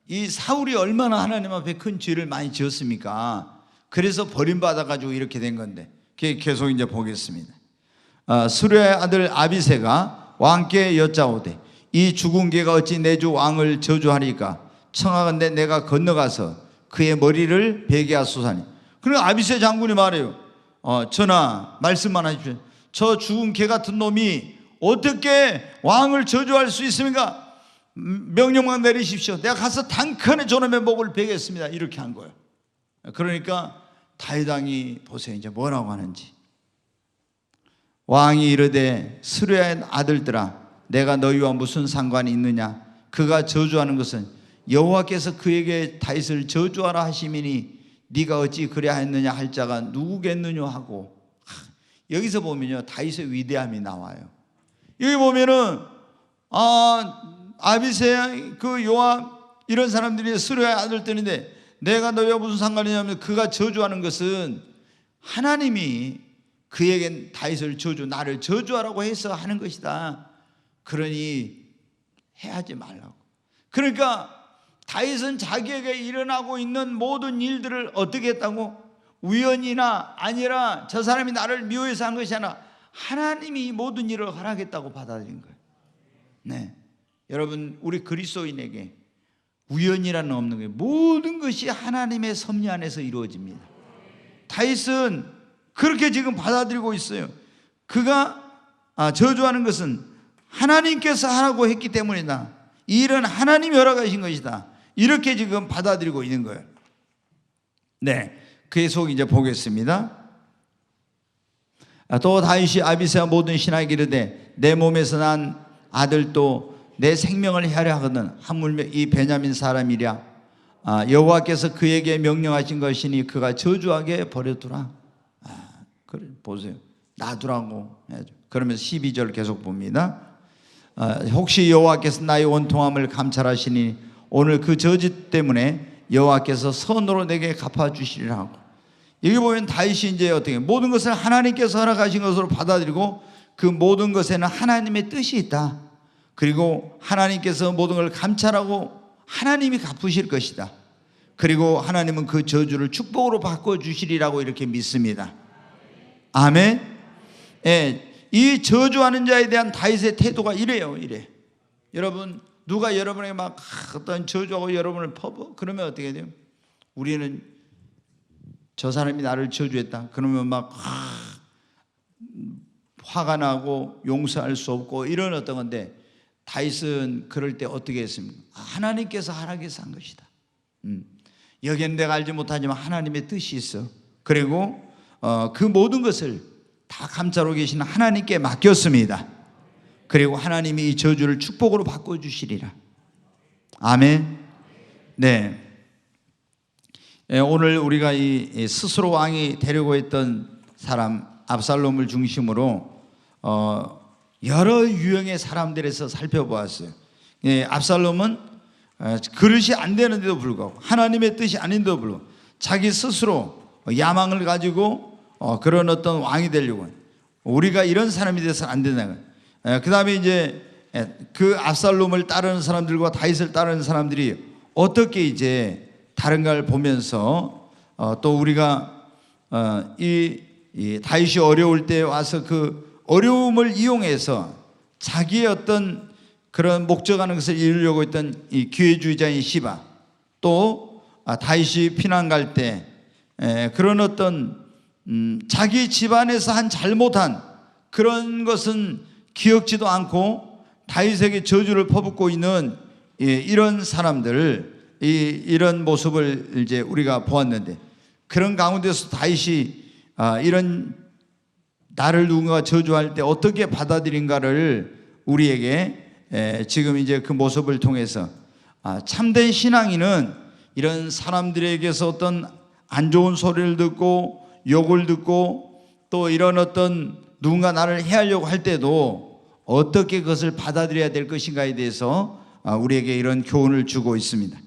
이 사울이 얼마나 하나님 앞에 큰 죄를 많이 지었습니까? 그래서 버림받아가지고 이렇게 된 건데 계속 이제 보겠습니다. 스루야의 아들 아비새가 왕께 여짜오되 이 죽은 개가 어찌 내 주 왕을 저주하리까? 청하건대 내가 건너가서 그의 머리를 베게 하소서니. 그러니까 아비새 장군이 말해요. 전하 말씀만 하십시오. 저 죽은 개 같은 놈이 어떻게 왕을 저주할 수 있습니까? 명령만 내리십시오. 내가 가서 단칸에 저놈의 목을 베겠습니다. 이렇게 한 거예요. 그러니까 다윗 왕이 보세요. 이제 뭐라고 하는지. 왕이 이르되 스루야의 아들들아 내가 너희와 무슨 상관이 있느냐? 그가 저주하는 것은 여호와께서 그에게 다윗을 저주하라 하심이니 네가 어찌 그래 했느냐 할 자가 누구겠느냐 하고. 여기서 보면요 다윗의 위대함이 나와요. 여기 보면은 아비새 그 요압 이런 사람들이 스루야의 아들들인데 내가 너희와 무슨 상관이냐면 그가 저주하는 것은 하나님이 그에겐 다윗을 나를 저주하라고 해서 하는 것이다. 그러니 해하지 말라고. 그러니까 다윗은 자기에게 일어나고 있는 모든 일들을 어떻게 했다고? 우연이나 아니라 저 사람이 나를 미워해서 한 것이 아니라 하나님이 모든 일을 허락했다고 받아들인 거예요. 네, 여러분 우리 그리스도인에게 우연이라는 없는 거예요. 모든 것이 하나님의 섭리 안에서 이루어집니다. 다윗은 그렇게 지금 받아들이고 있어요. 그가 저주하는 것은 하나님께서 하라고 했기 때문이다. 이 일은 하나님이 허락하신 것이다. 이렇게 지금 받아들이고 있는 거예요. 네, 계속 이제 보겠습니다. 또 다윗이 아비새와 모든 신하에게 이르되 내 몸에서 난 아들도 내 생명을 해하려 하거든 하물며 이 베냐민 사람이랴. 여호와께서 그에게 명령하신 것이니 그가 저주하게 버려두라. 그래 보세요. 놔두라고 해야죠. 그러면서 12절 계속 봅니다. 혹시 여호와께서 나의 원통함을 감찰하시니 오늘 그 저주 때문에 여호와께서 선으로 내게 갚아주시리라 하고. 여기 보면 다윗이 이제 어떻게 모든 것을 하나님께서 허락하신 것으로 받아들이고 그 모든 것에는 하나님의 뜻이 있다. 그리고 하나님께서 모든 걸 감찰하고 하나님이 갚으실 것이다. 그리고 하나님은 그 저주를 축복으로 바꿔주시리라고 이렇게 믿습니다. 아멘. 예, 이 저주하는 자에 대한 다윗의 태도가 이래요. 이래. 여러분 누가 여러분에게 막 어떤 저주하고 여러분을 퍼부 그러면 어떻게 돼요? 우리는 저 사람이 나를 저주했다 그러면 막 화가 나고 용서할 수 없고 이런 어떤 건데 다윗은 그럴 때 어떻게 했습니까? 하나님께서 허락해서 한 것이다. 여기는 내가 알지 못하지만 하나님의 뜻이 있어. 그리고 그 모든 것을 다 감찰하고 계시는 하나님께 맡겼습니다. 그리고 하나님이 이 저주를 축복으로 바꿔주시리라. 아멘. 네. 오늘 우리가 이 스스로 왕이 되려고 했던 사람 압살롬을 중심으로 여러 유형의 사람들에서 살펴보았어요. 압살롬은 그릇이 안 되는데도 불구하고 하나님의 뜻이 아닌데도 불구하고 자기 스스로 야망을 가지고 그런 어떤 왕이 되려고, 우리가 이런 사람이 돼서는 안 된다는 거예요. 그 다음에 이제 그 압살롬을 따르는 사람들과 다윗을 따르는 사람들이 어떻게 이제 다른가를 보면서 또 우리가 이 다윗이 어려울 때 와서 그 어려움을 이용해서 자기의 어떤 그런 목적하는 것을 이루려고 했던 이 기회주의자인 시바, 또 다윗이 피난 갈 때 그런 어떤 자기 집안에서 한 잘못한 그런 것은 기억지도 않고 다윗에게 저주를 퍼붓고 있는 이런 사람들, 이런 모습을 이제 우리가 보았는데, 그런 가운데서 다윗이 이런 나를 누군가 저주할 때 어떻게 받아들인가를 우리에게 지금 이제 그 모습을 통해서 참된 신앙인은 이런 사람들에게서 어떤 안 좋은 소리를 듣고 욕을 듣고 또 이런 어떤 누군가 나를 해하려고 할 때도 어떻게 그것을 받아들여야 될 것인가에 대해서 우리에게 이런 교훈을 주고 있습니다.